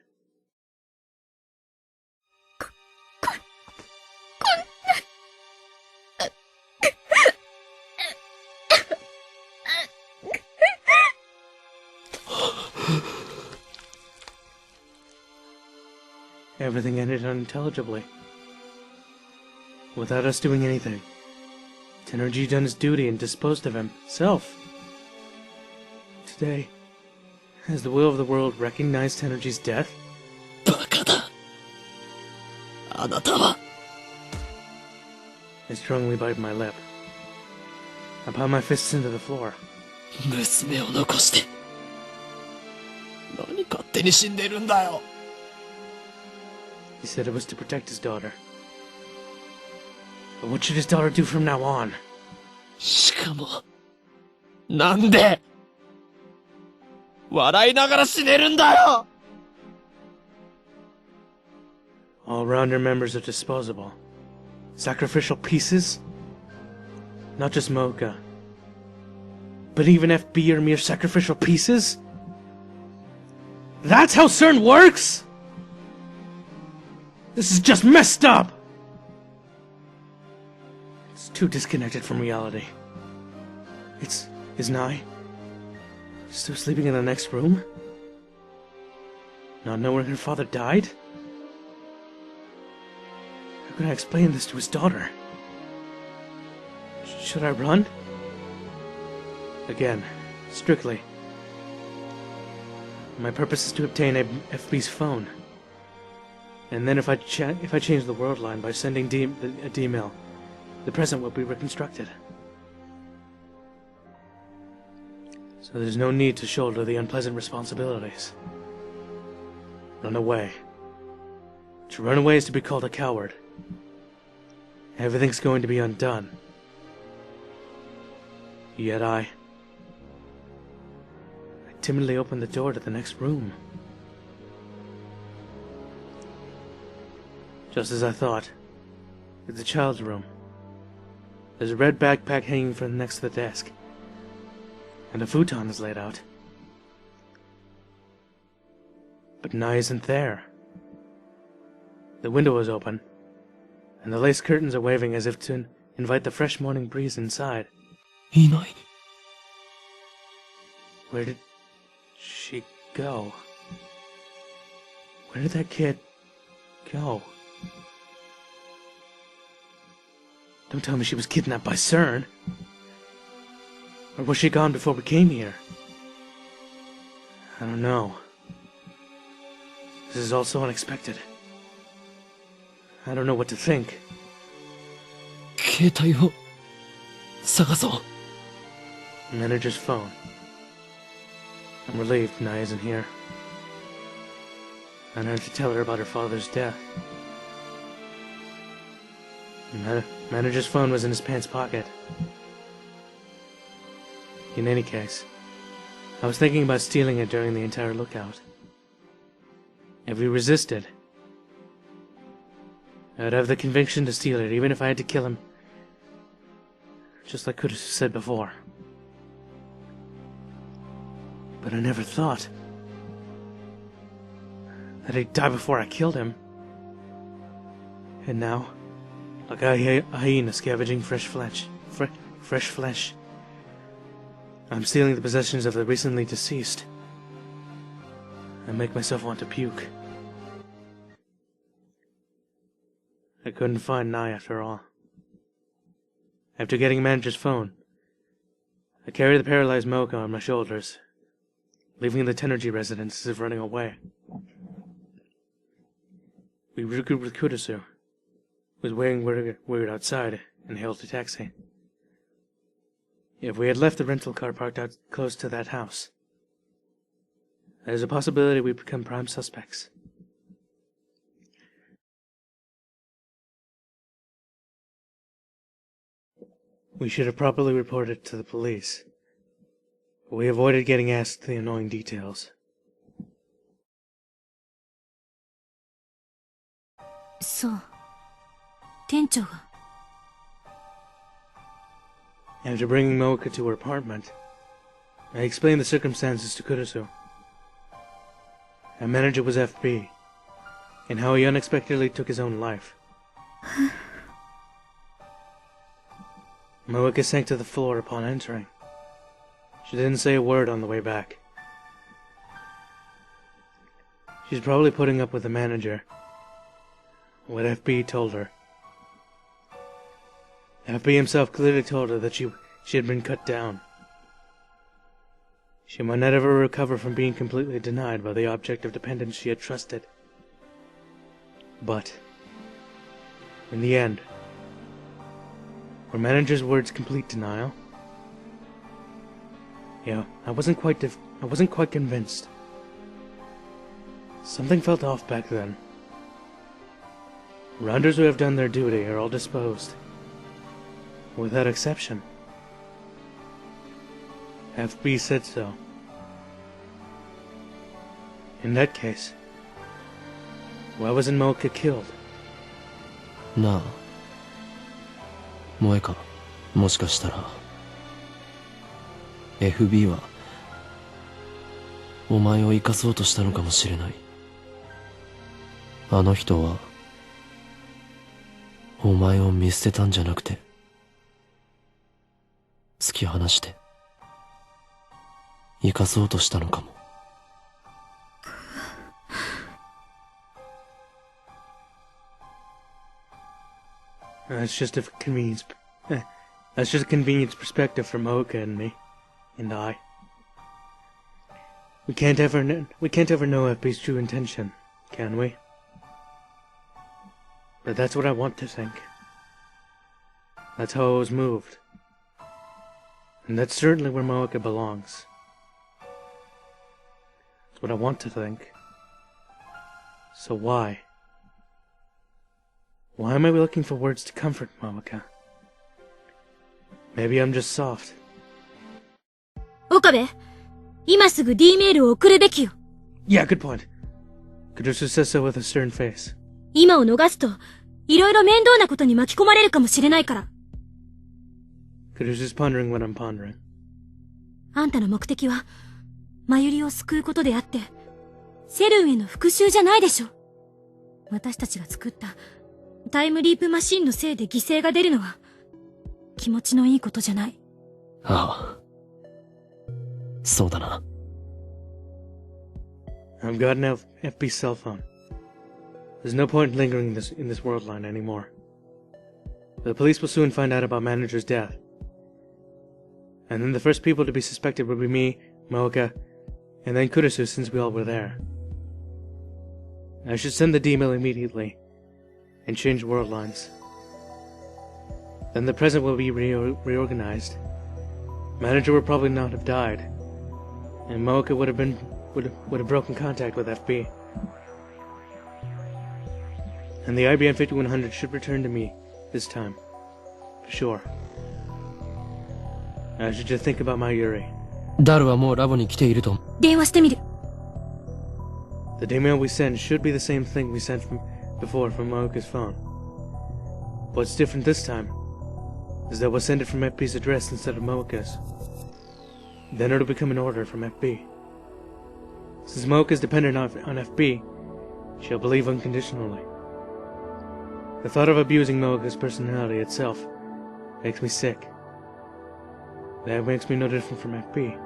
Everything ended unintelligibly. Without us doing anything. Tenergy done his duty and disposed of himself. Today, has the will of the world recognized Tenergy's death? バカだ。あなたは。I strongly bite my lip. I pound my fists into the floor. 娘を残して。何勝手に死んでるんだよ。He said it was to protect his daughter. But what should his daughter do from now on? しかも、なんで笑いながら死ねるんだよ。 All-rounder members are disposable. Sacrificial pieces? Not just Moeka. But even FB are mere sacrificial pieces? That's how CERN works?! This is just messed up! It's too disconnected from reality. Is Nai still sleeping in the next room? Not knowing her father died? How can I explain this to his daughter? Should I run? Again, strictly. My purpose is to obtain FB's phone. And then if I change the world line by sending a D-mail, the present will be reconstructed. So there's no need to shoulder the unpleasant responsibilities. Run away. To run away is to be called a coward. Everything's going to be undone. Yet I timidly opened the door to the next room. Just as I thought. It's the child's room. There's a red backpack hanging from next to the desk. And a futon is laid out. But Nai isn't there. The window is open, and the lace curtains are waving as if to invite the fresh morning breeze inside. いない。 Where did she go? Where did that kid go? Don't tell me she was kidnapped by CERN. Or was she gone before we came here? I don't know. This is all so unexpected. I don't know what to think. 携帯を探そう。 Manager's phone. I'm relieved Nai isn't here. I don't have to tell her about her father's death. Manager's phone was in his pants pocket. In any case, I was thinking about stealing it during the entire lookout. If we resisted, I'd have the conviction to steal it, even if I had to kill him. Just like I could have said before. But I never thought that he'd die before I killed him. And now, like a hyena scavenging fresh flesh, I'm stealing the possessions of the recently deceased. I make myself want to puke. I couldn't find Nye after all. After getting manager's phone, I carried the paralyzed Moeka on my shoulders, leaving the Tenergy residence as if running away. We regrouped with Kurisu, who was waiting word outside, and hailed a taxi. If we had left the rental car parked out close to that house, there's a possibility we'd become prime suspects. We should have properly reported to the police, but we avoided getting asked the annoying details. So, 店長が After bringing Moeka to her apartment, I explained the circumstances to Kurisu. Our manager was FB, and how he unexpectedly took his own life. Moeka sank to the floor upon entering. She didn't say a word on the way back. She's probably putting up with the manager. What FB told her. FB himself clearly told her that she had been cut down. She might not ever recover from being completely denied by the object of dependence she had trusted. But, in the end, were manager's words complete denial? Yeah, I wasn't quite convinced. Something felt off back then. Rounders who have done their duty are all disposed, without exception. FB said so. In that case, why wasn't Moeka killed? なあ、萌か、もしかしたら FB はお前を生かそうとしたのかもしれない。あの人はお前を見捨てたんじゃなくて突き放して生かそうとしたのかも。That's just a convenience. That's just a convenience perspective for Moeka and me, and I. We can't ever know FB's true intention, can we? But that's what I want to think. That's how I was moved. And that's certainly where Moeka belongs. That's what I want to think. So why? Why am I looking for words to comfort Moeka? Maybe I'm just soft. Okabe, 今すぐ D メールを送るべきよ。Yeah, good point. Kurusu says so with a stern face. 今を逃すと、いろいろ面倒なことに巻き込まれるかもしれないから。Kurusu's pondering what I'm pondering. あんたの目的は、マユリを救うことであって、セルンへの復讐じゃないでしょ。私たちが作ったタイムリープマシンのせいで犠牲が出るのは、気持ちのいいことじゃない。ああ。そうだな。I've got an FB cell phone. There's no point lingering in this world line anymore. The police will soon find out about manager's death. And then the first people to be suspected will be me, Moeka, and then Kurisu since we all were there. I should send the D-mail immediately and change world lines. Then the present will be reorganized. Manager would probably not have died, and Moeka would have broken contact with FB. And the IBM 5100 should return to me this time, for sure. I should just think about my Yuri. ダルはもうラボに来ていると。電話してみる。The email we send should be the same thing we sent before from Moeka's phone. What's different this time is that we'll send it from FB's address instead of Moeka's. Then it'll become an order from FB. Since Moeka's dependent on FB, she'll believe unconditionally. The thought of abusing Moeka's personality itself makes me sick. That makes me no different from FB.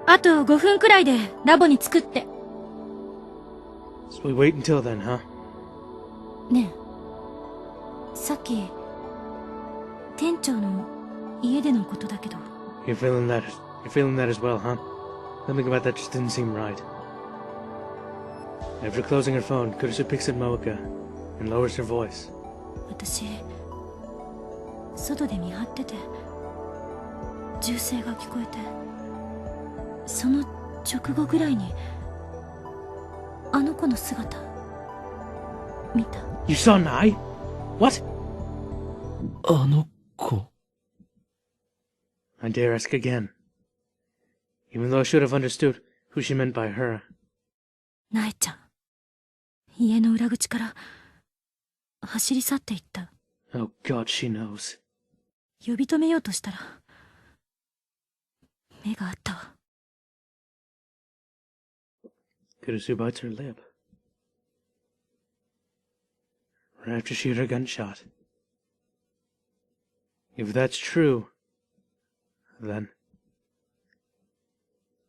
あと5分くらいでラボに着くって。So we wait until then, huh? ねえ、さっき店長の家でのことだけど。 You're feeling that as well, huh? Something about that just didn't seem right. After closing her phone, Kurisu picks at Moeka and lowers her voice. 私、外で見張ってて、銃声が聞こえて、その直後ぐらいに、あの子の姿、見た。You saw Nai? What? あの子。I dare ask again. Even though I should have understood who she meant by her. ナエちゃん、家の裏口から走り去っていった。Oh God, she knows. 呼び止めようとしたら、目があったわ。Kurisu bites her lip. Right after she heard her gunshot. If that's true, then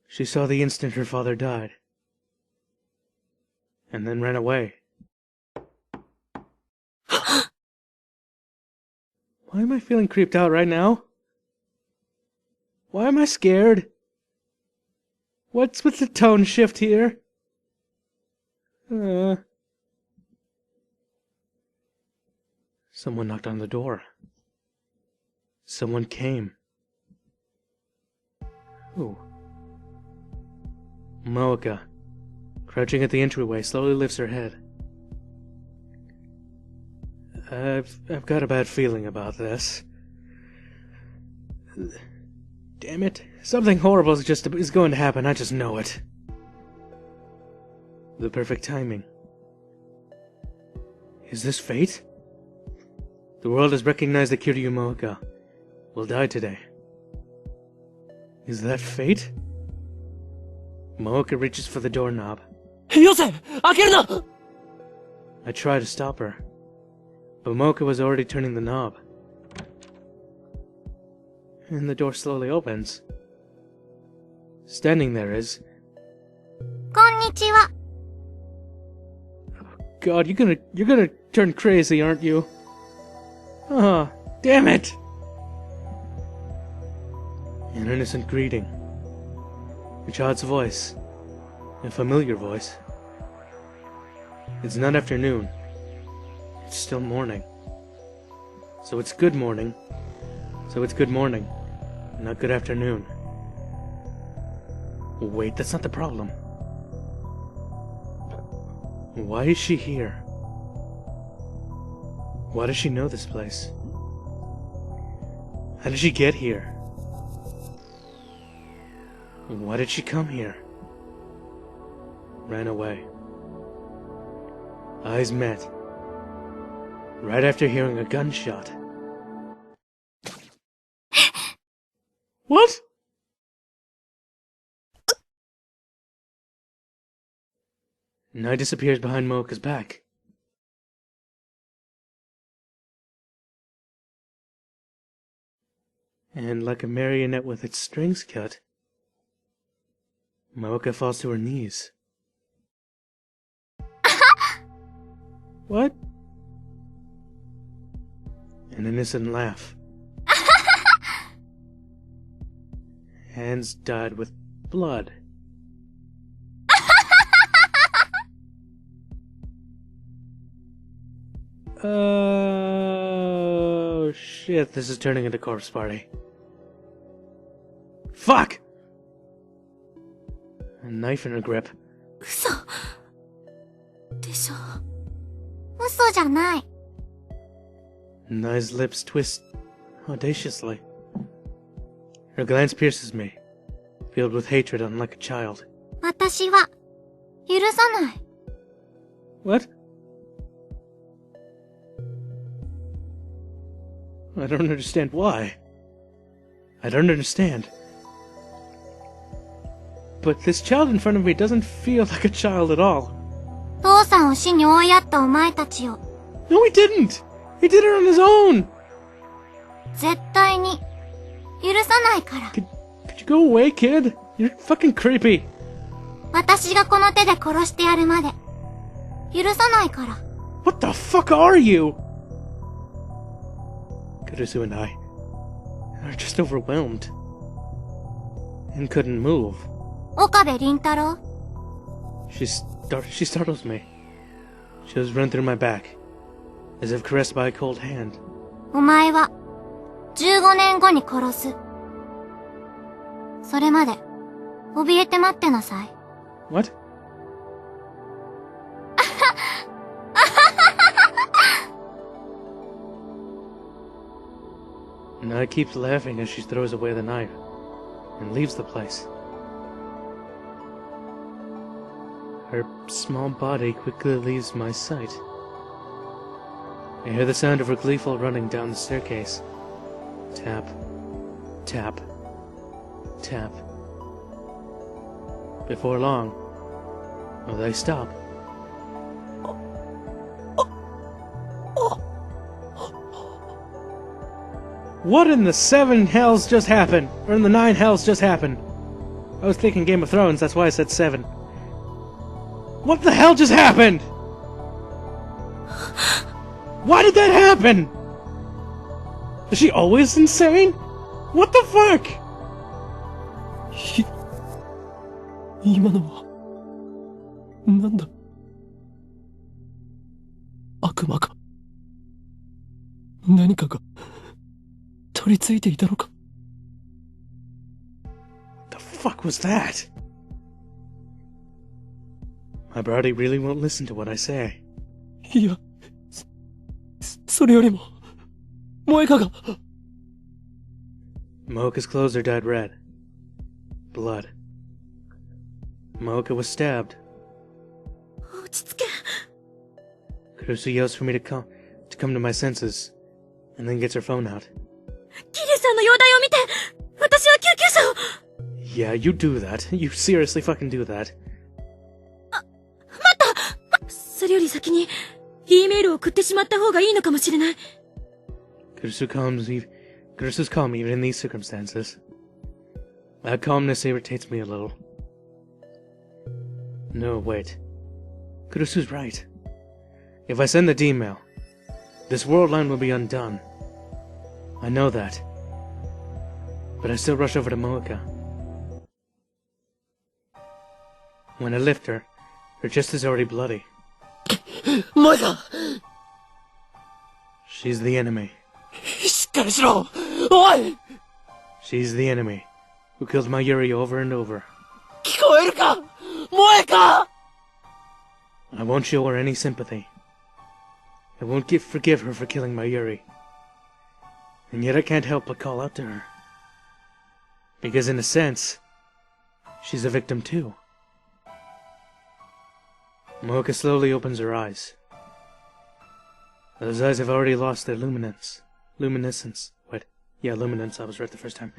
she saw the instant her father died, and then ran away. Why am I feeling creeped out right now? Why am I scared? What's with the tone shift here? Someone knocked on the door. Someone came. Who? Moeka, crouching at the entryway, slowly lifts her head. I've got a bad feeling about this. Damn it. Something horrible is going to happen, I just know it. The perfect timing. Is this fate? The world has recognized that Kiryu Moeka will die today. Is that fate? Moeka reaches for the doorknob. よせ！開けるな！ I try to stop her, but Moeka was already turning the knob. And the door slowly opens. Standing there is... こんにちは。 God, you're gonna turn crazy, aren't you? Ah, damn it! An innocent greeting. A child's voice. A familiar voice. It's not afternoon. It's still morning. So it's good morning. So it's good morning. Not good afternoon. Wait, that's not the problem. Why is she here? Why does she know this place? How did she get here? Why did she come here? Ran away. Eyes met. Right after hearing a gunshot. What? Night disappears behind Moeka's back. And like a marionette with its strings cut, Moeka falls to her knees. What? An innocent laugh. Hands dyed with blood. Oh shit, this is turning into corpse party. Fuck! A knife in her grip. 嘘でしょ。嘘じゃない。 Nai's lips twist audaciously. Her glance pierces me, filled with hatred unlike a child. 私は許さない。 What? I don't understand why. I don't understand. But this child in front of me doesn't feel like a child at all. 父さんを死に追いやったお前たちを No, he didn't! He did it on his own! 絶対に許さないから。 Could you go away, kid? You're fucking creepy. 私がこの手で殺してやるまで許さないから。What the fuck are you? Kurusu and I are just overwhelmed and couldn't move. 岡部倫太郎。She startles me. Chills run through my back, as if caressed by a cold hand. お前は15年後に殺す。それまで怯えて待ってなさい。What? Nai keeps laughing as she throws away the knife and leaves the place. Her small body quickly leaves my sight. I hear the sound of her gleeful running down the staircase. Tap, tap, tap. Before long, they stop. What in the 7 hells just happened? Or in the 9 hells just happened? I was thinking Game of Thrones, that's why I said 7. What the hell just happened? Why did that happen? Is she always insane? What the fuck? 今のはなんだ。悪魔か。何かが取り付いていたのか。The fuck was that? My body really won't listen to what I say. いや、それよりも、萌香が。Moeka's clothes are dyed red. Blood. Moeka was stabbed. 落ち着け。 Kurusu yells for me to come to my senses, and then gets her phone out. キリさんの容体を見て、私は救急車を。Yeah, you do that. You seriously fucking do that. 待った。それより先に、E メールを送ってしまった方がいいのかもしれない。Kurusu's calm even in these circumstances. That calmness irritates me a little. No, wait. Kurusu's right. If I send the D-mail, this world line will be undone. I know that. But I still rush over to Moeka. When I lift her, her chest is already bloody. Moeka! She's the enemy. しっかりしろ！おい！ She's the enemy who killed my Yuri over and over. 聞こえるか？Moeka! I won't show her any sympathy. I won't forgive her for killing my Yuri. And yet I can't help but call out to her. Because in a sense, she's a victim too. Moeka slowly opens her eyes. Those eyes have already lost their luminescence. Wait, yeah, luminance, I was right the first time.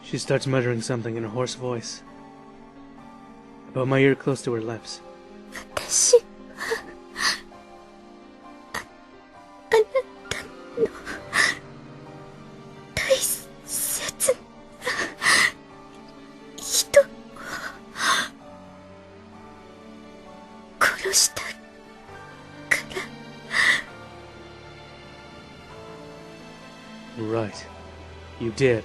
She starts muttering something in a hoarse voice. About my ear close to her lips. 私はあなたの大切な人を殺したから。 Right. You did.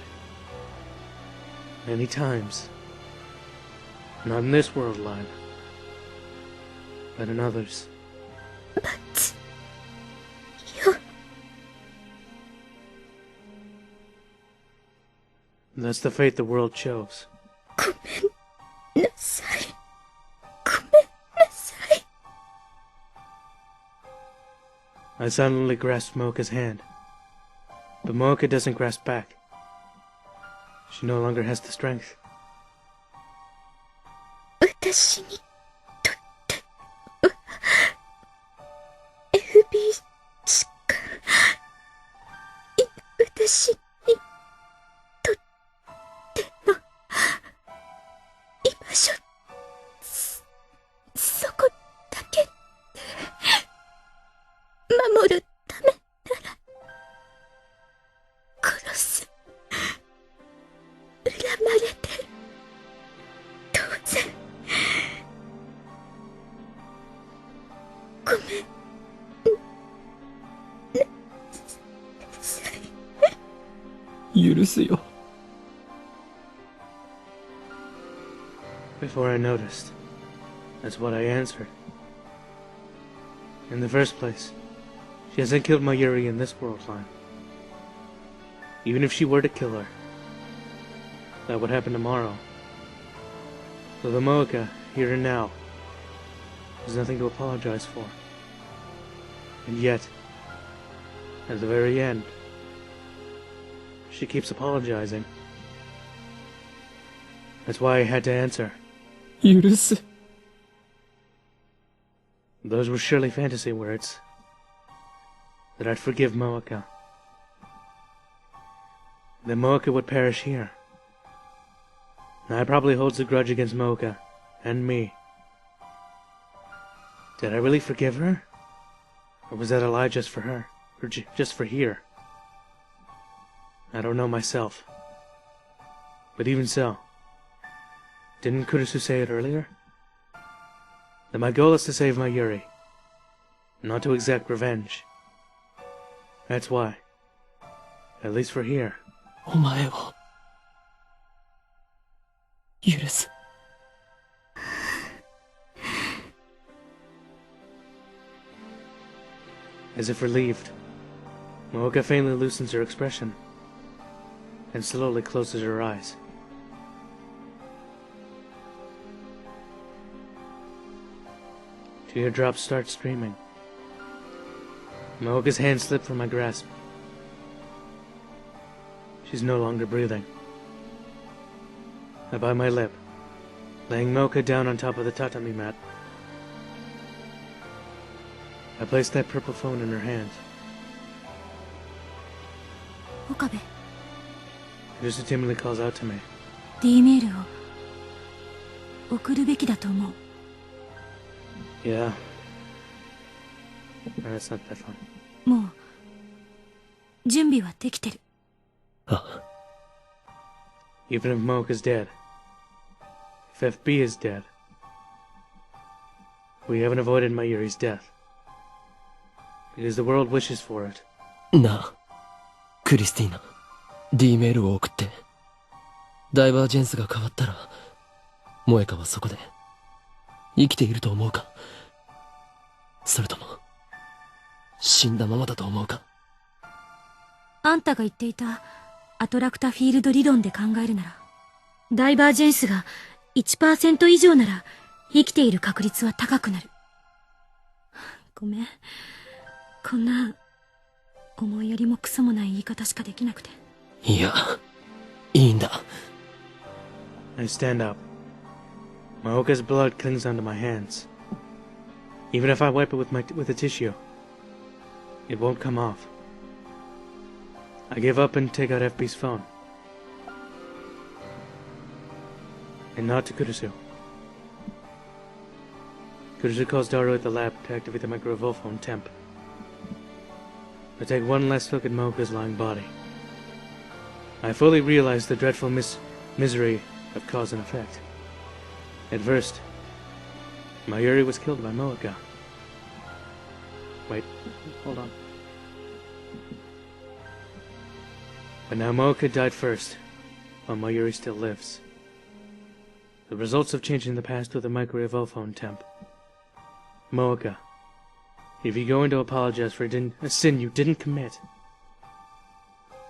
Many times. Not in this world line, but in others. But you... That's the fate the world chose. ごめんなさい。ごめんなさい。 I silently grasp Moeka's hand, but Moeka doesn't grasp back. She no longer has the strength. 私にとっては FB しか私にとっての居場所そこだけで守るためなら殺す許すよ。 Before I noticed, that's what I answered. In the first place, she hasn't killed Mayuri in this world line. Even if she were to kill her, that would happen tomorrow. So the Moeka, here and now, there's nothing to apologize for. And yet, at the very end, she keeps apologizing. That's why I had to answer. 許す。 Those were surely fantasy words. That I'd forgive Moeka. That Moeka would perish here. Now, I probably holds a grudge against Moeka and me. Did I really forgive her? Or was that a lie just for her? Or just for here? I don't know myself. But even so, didn't Kurisu say it earlier? That my goal is to save Mayuri, not to exact revenge. That's why, at least for here. お前を許す。 As if relieved, Moeka faintly loosens her expression and slowly closes her eyes. Teardrops start streaming. Moeka's hand slipped from my grasp. She's no longer breathing. I bite my lip, laying Moeka down on top of the tatami mat. I place that purple phone in her hand. Okabe, Yusa timidly calls out to me. D メールを送るべきだと思う。 Yeah. That's not that fun. もう準備はできてる。 あ、 Even if Moeka's dead, if FB is dead, we haven't avoided Mayuri's death. Because the world wishes for it. なあ、クリスティーナ、D メールを送って。ダイバージェンスが変わったら、モエカはそこで生きていると思うか？それとも死んだままだと思うか？あんたが言っていたアトラクタフィールド理論で考えるなら、ダイバージェンスが 1% 以上なら生きている確率は高くなる。ごめん。こんな思いやりもクソもない言い方しかできなくて。いや、いいんだ。I stand up. Moeka's blood clings onto my hands. Even if I wipe it with a tissue, it won't come off. I give up and take out FB's phone. And nod to Kurisu. Kurisu calls Daru at the lab to activate the microvolphone temp. I take one last look at Moeka's lying body. I fully realize the dreadful misery of cause and effect. At first, Mayuri was killed by Moeka. Wait, hold on. But now Moeka died first, while Mayuri still lives. The results of changing the past with a microvolphone temp. Moeka, if you're going to apologize for a sin you didn't commit,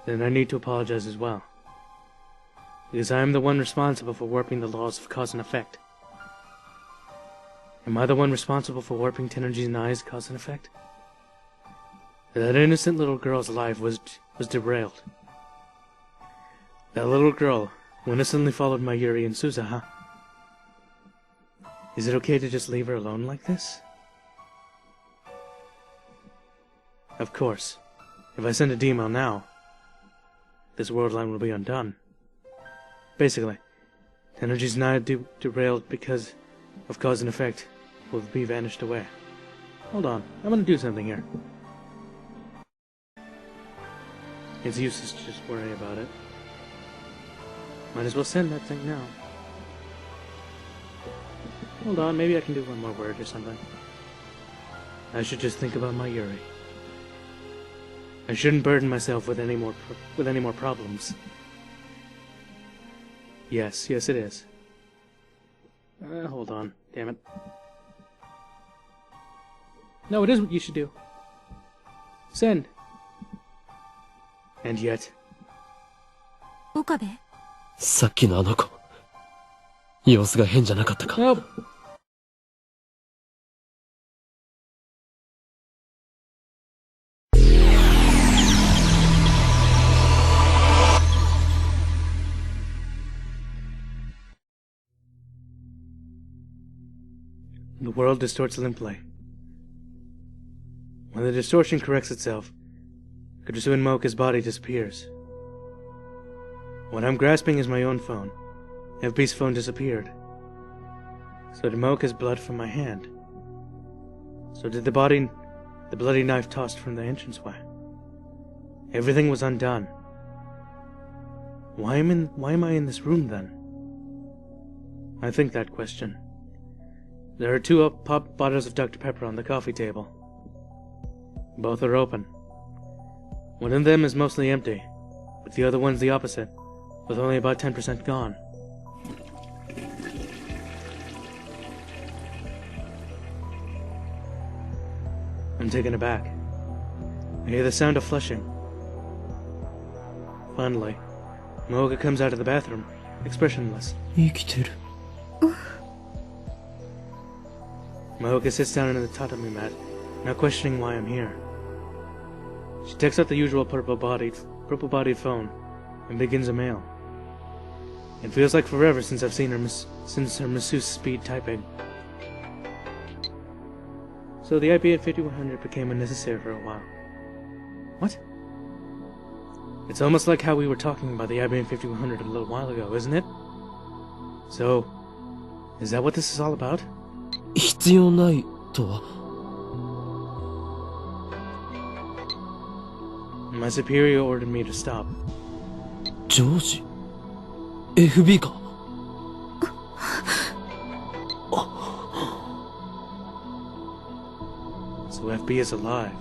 then I need to apologize as well. Because I am the one responsible for warping the laws of cause and effect. Am I the one responsible for warping Tenergy's eyes, cause and effect? That innocent little girl's life was derailed. That little girl who innocently followed Mayuri and Suza, huh? Is it okay to just leave her alone like this? Of course, if I send a D-mail now, this world line will be undone. Basically, Tenergy's now derailed because of cause and effect will be vanished away. Hold on, I'm gonna do something here. It's useless to just worry about it. Might as well send that thing now. Hold on, maybe I can do one more word or something. I should just think about my Yuri. I shouldn't burden myself with any more problems. Yes, it is. Hold on, damn it. No, it is what you should do. Send. And yet. Okabe? さっきのあの子、様子が変じゃなかったか。Nope. The world distorts limply. When the distortion corrects itself, Kurusu and Moeka's body disappears. What I'm grasping is my own phone. FB's phone disappeared. So did Moeka's blood from my hand. So did the bloody knife tossed from the entranceway. Everything was undone. Why am I in this room then? I think that question. There are two pop bottles of Dr. Pepper on the coffee table. Both are open. One of them is mostly empty, but the other one's the opposite, with only about 10% gone. I'm taken aback. I hear the sound of flushing. Finally, Moeka comes out of the bathroom, expressionless. 生きてる。 Moeka sits down on the tatami mat, not questioning why I'm here. She takes out the usual purple-bodied phone and begins a mail. It feels like forever since I've seen her masseuse speed typing. So the IBM 5100 became unnecessary for a while. What? It's almost like how we were talking about the IBM 5100 a little while ago, isn't it? So, is that what this is all about? 必要ないとは。 My superior ordered me to stop. ジョージ FB か。 So FB is alive.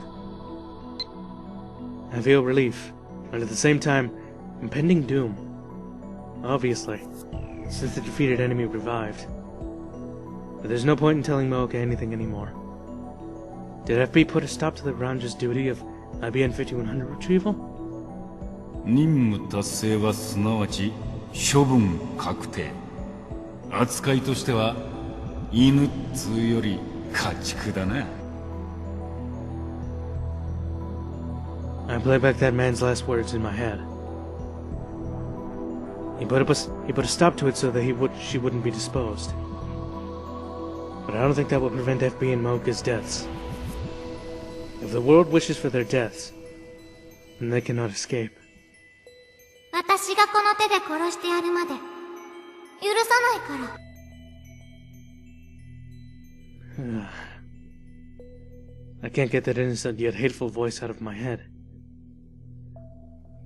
I feel relief, and at the same time, impending doom. Obviously, since the defeated enemy revived. But there's no point in telling Moeka anything anymore. Did FB put a stop to the Ranger's duty of IBM 5100 retrieval? 任務達成はすなわち処分確定。扱いとしては犬っつうより家畜だな。I play back that man's last words in my head. He put a stop to it so that she wouldn't be disposed. But I don't think that will prevent FB and Moeka's deaths. If the world wishes for their deaths, then they cannot escape. 私がこの手で殺してやるまで許さないから。I can't get that innocent yet hateful voice out of my head.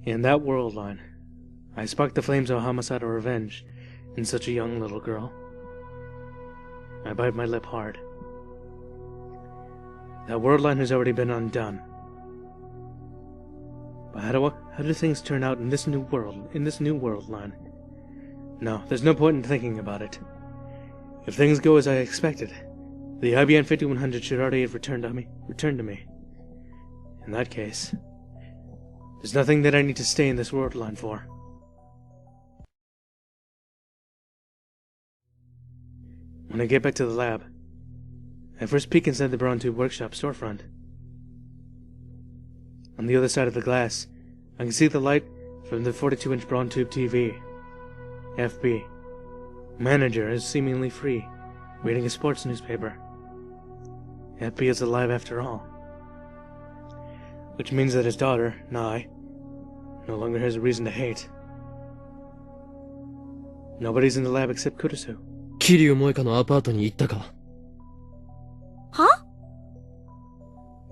In that world line, I sparked the flames of homicide or revenge in such a young little girl. I bite my lip hard. That world line has already been undone. But how do things turn out in this new world line? No, there's no point in thinking about it. If things go as I expected, the IBM 5100 should already have returned to me. In that case, there's nothing that I need to stay in this world line for. When I get back to the lab, I first peek inside the Braun Tube Workshop storefront. On the other side of the glass, I can see the light from the 42-inch Braun Tube TV. FB. Manager is seemingly free, reading a sports newspaper. FB is alive after all. Which means that his daughter, Nai, no longer has a reason to hate. Nobody's in the lab except Kurusu. 桐生萌香のアパートに行ったか。は？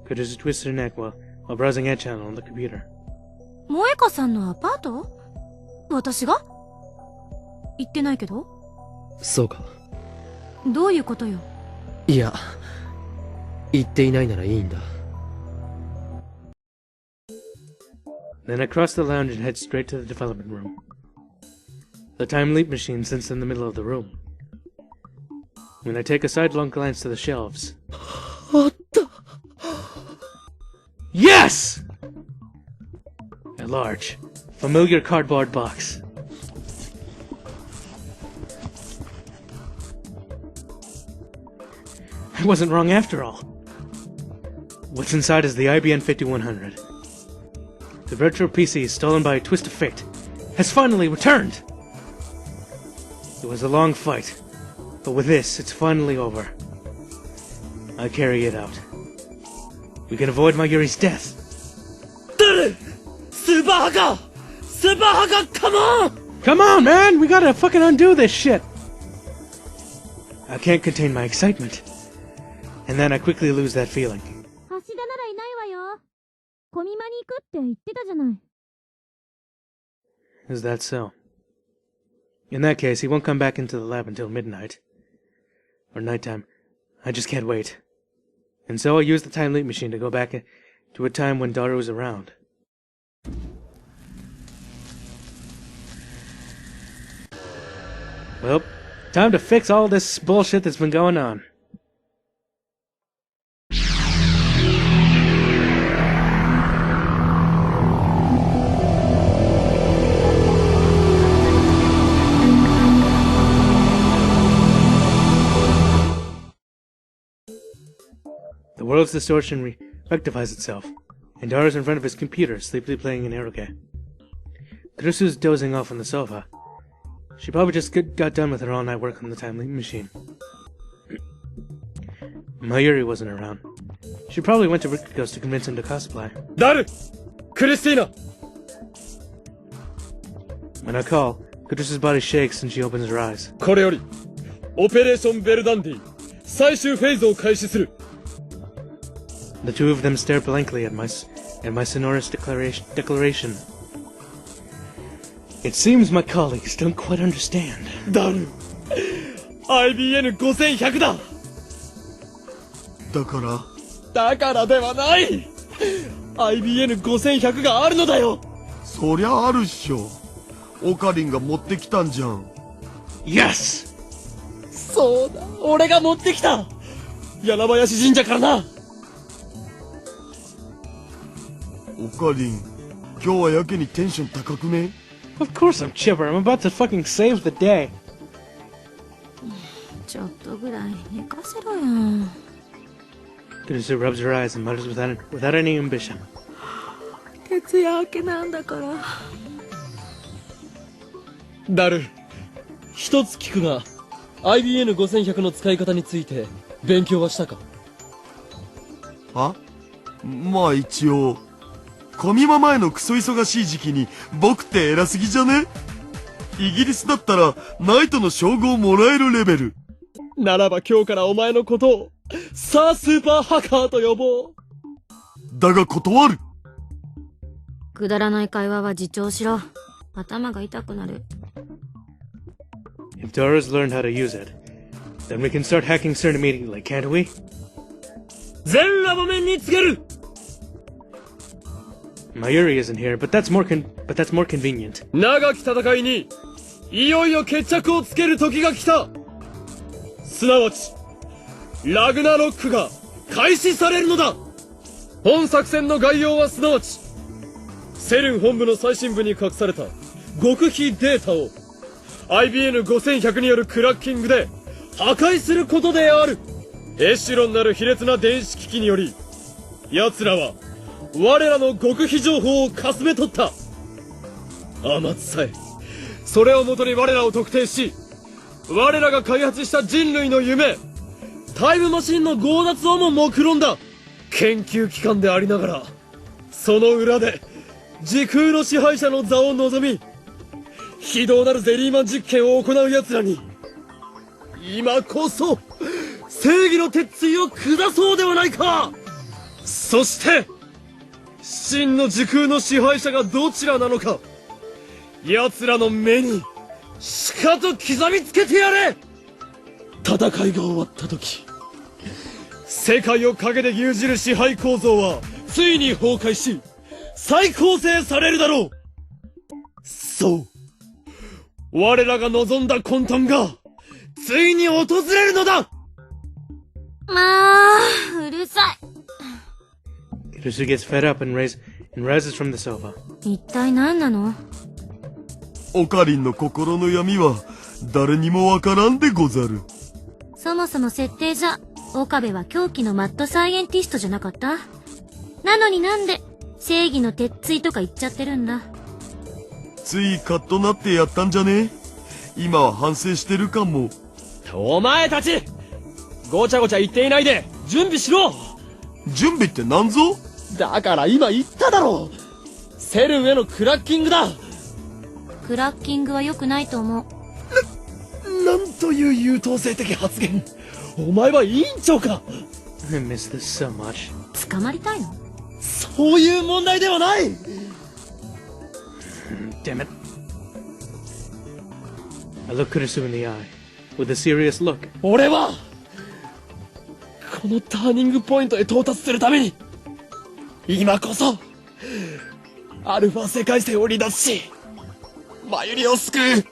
Kurusu twisted her neck while browsing Ad Channel on the computer. 萌香さんのアパート？私が？行ってないけど。 そうか。 どういうことよ。いや、言っていないならいいんだ。 Then I cross the lounge and head straight to the development room. The time leap machine sits in the middle of the room. When I take a sidelong glance to the shelves... Yes! A large, familiar cardboard box. I wasn't wrong after all. What's inside is the IBM 5100. The virtual PC, stolen by a twist of fate, has finally returned! It was a long fight, but with this, it's finally over. I carry it out. We can avoid Mayuri's death. Super Haka! Super Haka, come on! Come on, man! We gotta fucking undo this shit! I can't contain my excitement. And then I quickly lose that feeling. 橋田ならいないわよ。コミマに行くって言ってたじゃない。Is that so? In that case, he won't come back into the lab until midnight. Or nighttime. I just can't wait. And so I use the time leap machine to go back to a time when Daru was around. Well, time to fix all this bullshit that's been going on. The world's distortion rectifies itself, and Daru's in front of his computer, sleepily playing an eroge. Kurusu's dozing off on the sofa. She probably just got done with her all-night work on the time leap machine. Mayuri wasn't around. She probably went to Rikuko's to convince him to cosplay. Daru! Christina! When I call, Kurusu's body shakes and she opens her eyes. これより、オペレーションベルダンディ、最終フェーズを開始する。 The two of them stare blankly at my sonorous declaration. It seems my colleagues don't quite understand. Daru! IBN 5100だ! だからではない! IBN 5100があるのだよ! そりゃあるっしょ。オカリンが持ってきたんじゃん。Yes! そうだ、俺が持ってきた! 柳林神社からな! オカリン、今日はやけにテンション高くね? Of course I'm chipper. I'm about to fucking save the day. ちょっとぐらい寝かせろよ。 Kurusu rubs her eyes and mutters without any ambition. 徹夜明けなんだから。ダル、一つ聞くが、IBN 5100の使い方について勉強はしたか？は？まあ一応。コミマ前のクソ忙しい時期に僕って偉すぎじゃね？イギリスだったらナイトの称号もらえるレベル。ならば今日からお前のことをさあスーパーハッカーと呼ぼう。だが断る。くだらない会話は自重しろ。頭が痛くなる。If Dora's learned how to use it, then we can start hacking CERN immediately, can't we? 全ラボ面につける。 Mayuri isn't here, but that's more convenient. 長き戦いにいよいよ決着をつける時が来た。すなわちラグナロックが開始されるのだ。本作戦の概要はすなわちセルン本部の最深部に隠された極秘データを IBN 5100によるクラッキングで破壊することである。エシュロンなる卑劣な電子機器により奴らは我らの極秘情報をかすめ取った。天津さえそれをもとに我らを特定し、我らが開発した人類の夢タイムマシンの強奪をも目論んだ。研究機関でありながらその裏で時空の支配者の座を望み非道なるゼリーマン実験を行う奴らに今こそ正義の鉄槌を下そうではないか。そして真の時空の支配者がどちらなのか奴らの目にしかと刻みつけてやれ。戦いが終わった時世界を陰で牛耳る支配構造はついに崩壊し再構成されるだろう。そう、我らが望んだ混沌がついに訪れるのだ。まあ、うるさい。Kurusu gets fed up and rises from the sofa. 一体何なの？オカリンの心の闇は誰にもわからんでござる。そもそも設定じゃ、岡部は狂気のマッドサイエンティストじゃなかった？なのになんで、正義の鉄槌とか言っちゃってるんだ。ついカッとなってやったんじゃね？今は反省してるかも。お前たちごちゃごちゃ言っていないで準備しろ。準備ってなんぞ？だから今言っただろう。セルンへのクラッキングだ。クラッキングは良くないと思う。なんという優等生的発言。お前は委員長か。 I miss this so much. 捕まりたいの？そういう問題ではない。Damn it. I look Kurusu in the eye, with a serious look. 俺はこのターニングポイントへ到達するために今こそアルファ世界線を離脱しマユリを救う。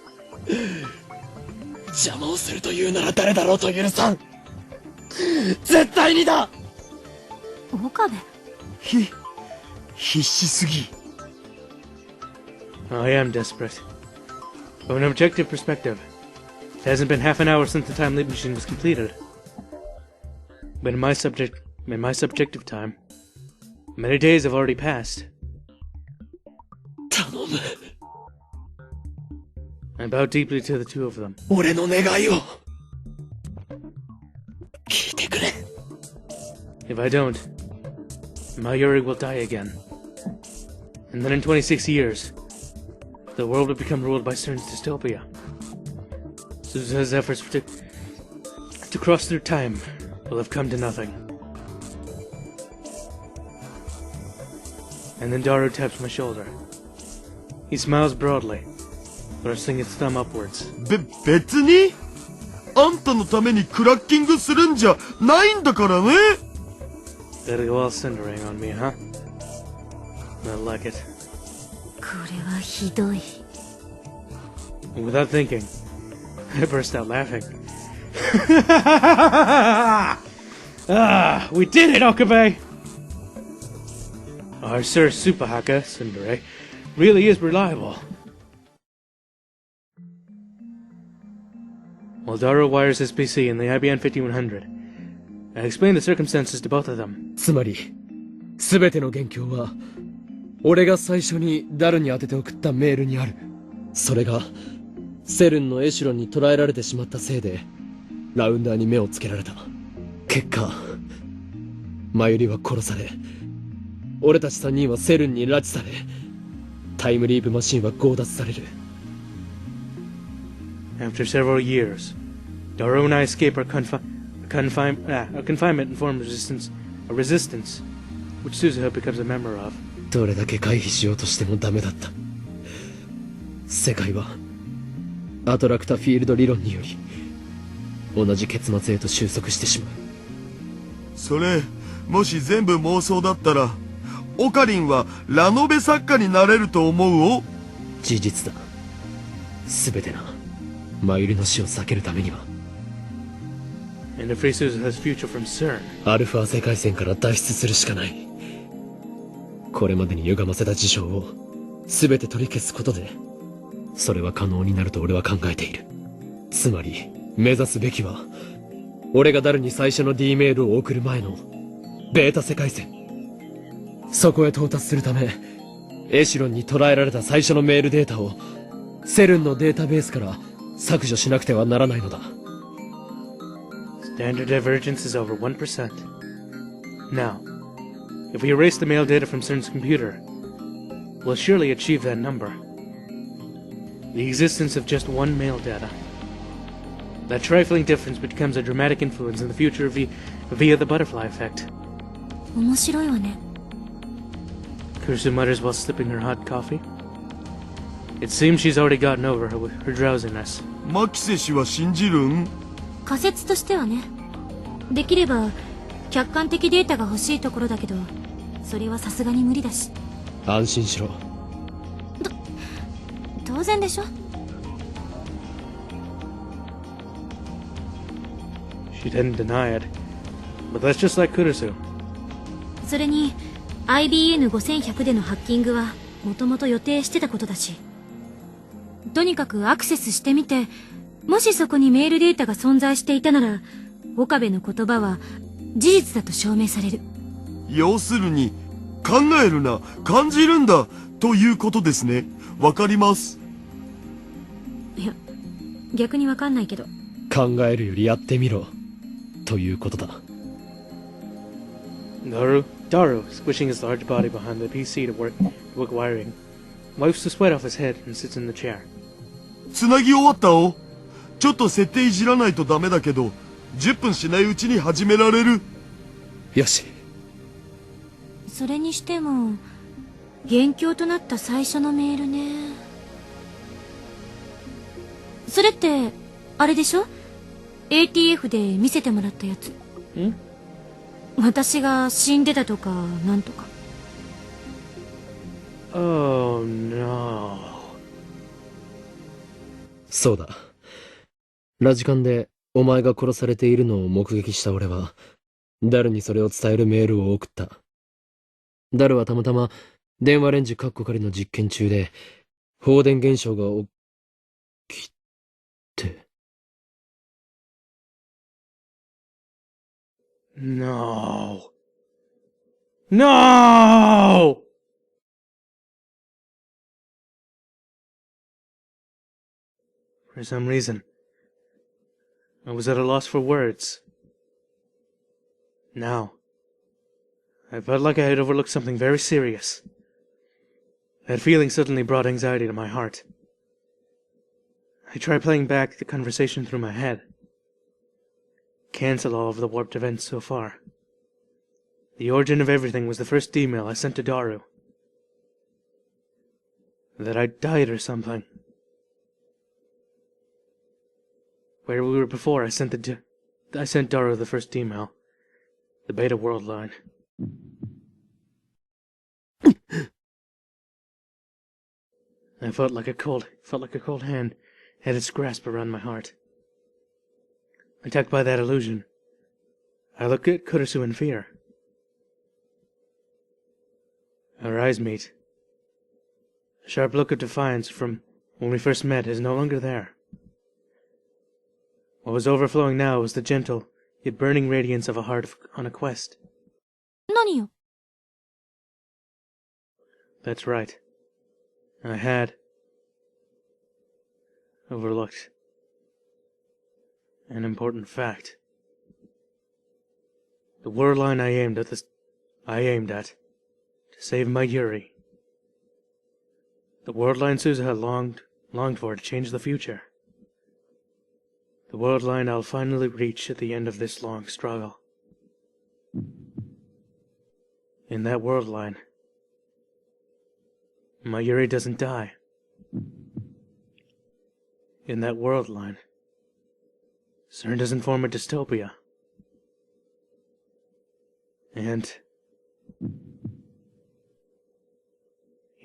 邪魔をするというなら誰だろうと許さん。絶対にだ。岡部。必死すぎ。I am desperate. From an objective perspective, it hasn't been half an hour since the time leap machine was completed. But in my subjective time, many days have already passed. 頼む。I bow deeply to the two of them. 俺の願いを聞いてくれ。If I don't, Mayuri will die again. And then in 26 years, the world will become ruled by CERN's dystopia. Suzuha's efforts to cross through time will have come to nothing. And then Daru taps my shoulder. He smiles broadly, thrusting his thumb upwards. 別にあんたのためにクラッキングするんじゃないんだからね。Gotta go all cindering on me, huh? Not like it. これはひどい。 And without thinking, I burst out laughing. Ah, we did it, Okabe! Our Sir Supahaka, Tsundere, really is reliable. While Daru wires his PC in the IBM 5100, I explain the circumstances to both of them. つまり全ての元凶は俺が最初にダルに当てて送ったメールにある。それがセルンのエシュロンに捕らえられてしまったせいでラウンダーに目をつけられた。結果マユリは殺され、俺たち3人はセルンに拉致され、タイムリープマシンは強奪される。 After several years, Daru and I escape our confinement and form a resistance, which Suzuha becomes a member of. どれだけ回避しようとしてもダメだった。世界はアトラクタフィールド理論により同じ結末へと収束してしまう。それもし全部妄想だったらオカリンはラノベ作家になれると思うお。事実だ。全てな。マユリの死を避けるためには And to free Suzuha's future from CERN. アルファ世界線から脱出するしかない。これまでに歪ませた事象を全て取り消すことでそれは可能になると俺は考えている。つまり目指すべきは俺がダルに最初の D メールを送る前のベータ世界線。そこへ到達するためエシュロンに捉えられた最初のメールデータをセルンのデータベースから削除しなくてはならないのだ。 Standard divergence is over 1%. Now, if we erase the mail data from CERN's computer, we'll surely achieve that number. The existence of just one mail data. That trifling difference becomes a dramatic influence in the future via the butterfly effect. 面白いわね。 Kurusu mutters while sipping her hot coffee. It seems she's already gotten over her drowsiness. マキセ氏は信じるん？仮説としてはね。できれば客観的データが欲しいところだけど、それはさすがに無理だし。安心しろ。当然でしょ。She didn't deny it, but that's just like Kurisu. それに IBN5100 でのハッキングはもともと予定してたことだし、とにかくアクセスしてみて、もしそこにメールデータが存在していたなら、岡部の言葉は事実だと証明される。要するに考えるな、感じるんだということですね。わかります。いや、逆にわかんないけど。考えるよりやってみろということだ。Daru, squishing his large body behind the PC to work wiring, wipes the sweat off his head and sits in the chair. つなぎ終わったお。ちょっと設定いじらないとダメだけど、10分しないうちに始められる。よし。それにしても元凶となった最初のメールね。それってあれでしょ？ ATF で見せてもらったやつ。私が死んでたとかなんとか。Oh no. そうだ。ラジカンでお前が殺されているのを目撃した俺は、ダルにそれを伝えるメールを送った。ダルはたまたま電話レンジカッコ仮の実験中で、放電現象が起きて。No. No! For some reason, I was at a loss for words. Now, I felt like I had overlooked something very serious. That feeling suddenly brought anxiety to my heart. I tried playing back the conversation through my head. Cancel all of the warped events so far. The origin of everything was the first email I sent to Daru. That I died or something. Where we were before, I sent Daru the first email. The Beta World line. I felt like a cold hand had its grasp around my heart. Attacked by that illusion, I looked at Kurisu in fear. Our eyes meet. The sharp look of defiance from when we first met is no longer there. What was overflowing now was the gentle, yet burning radiance of a heart on a quest. 何よ。 That's right. I had overlooked an important fact. The word line I aimed at to save my Yuri. The word line Sousa had longed for to change the future. The word line I'll finally reach at the end of this long struggle. In that word line, my Yuri doesn't die. In that world line, CERN doesn't form a dystopia. And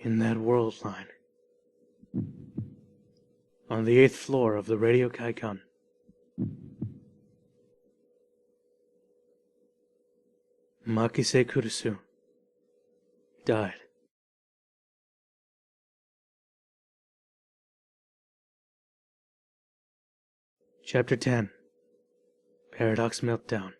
in that world line, on the 8th floor of the Radio Kaikan, Makise Kurisu died. Chapter 10. Paradox Meltdown.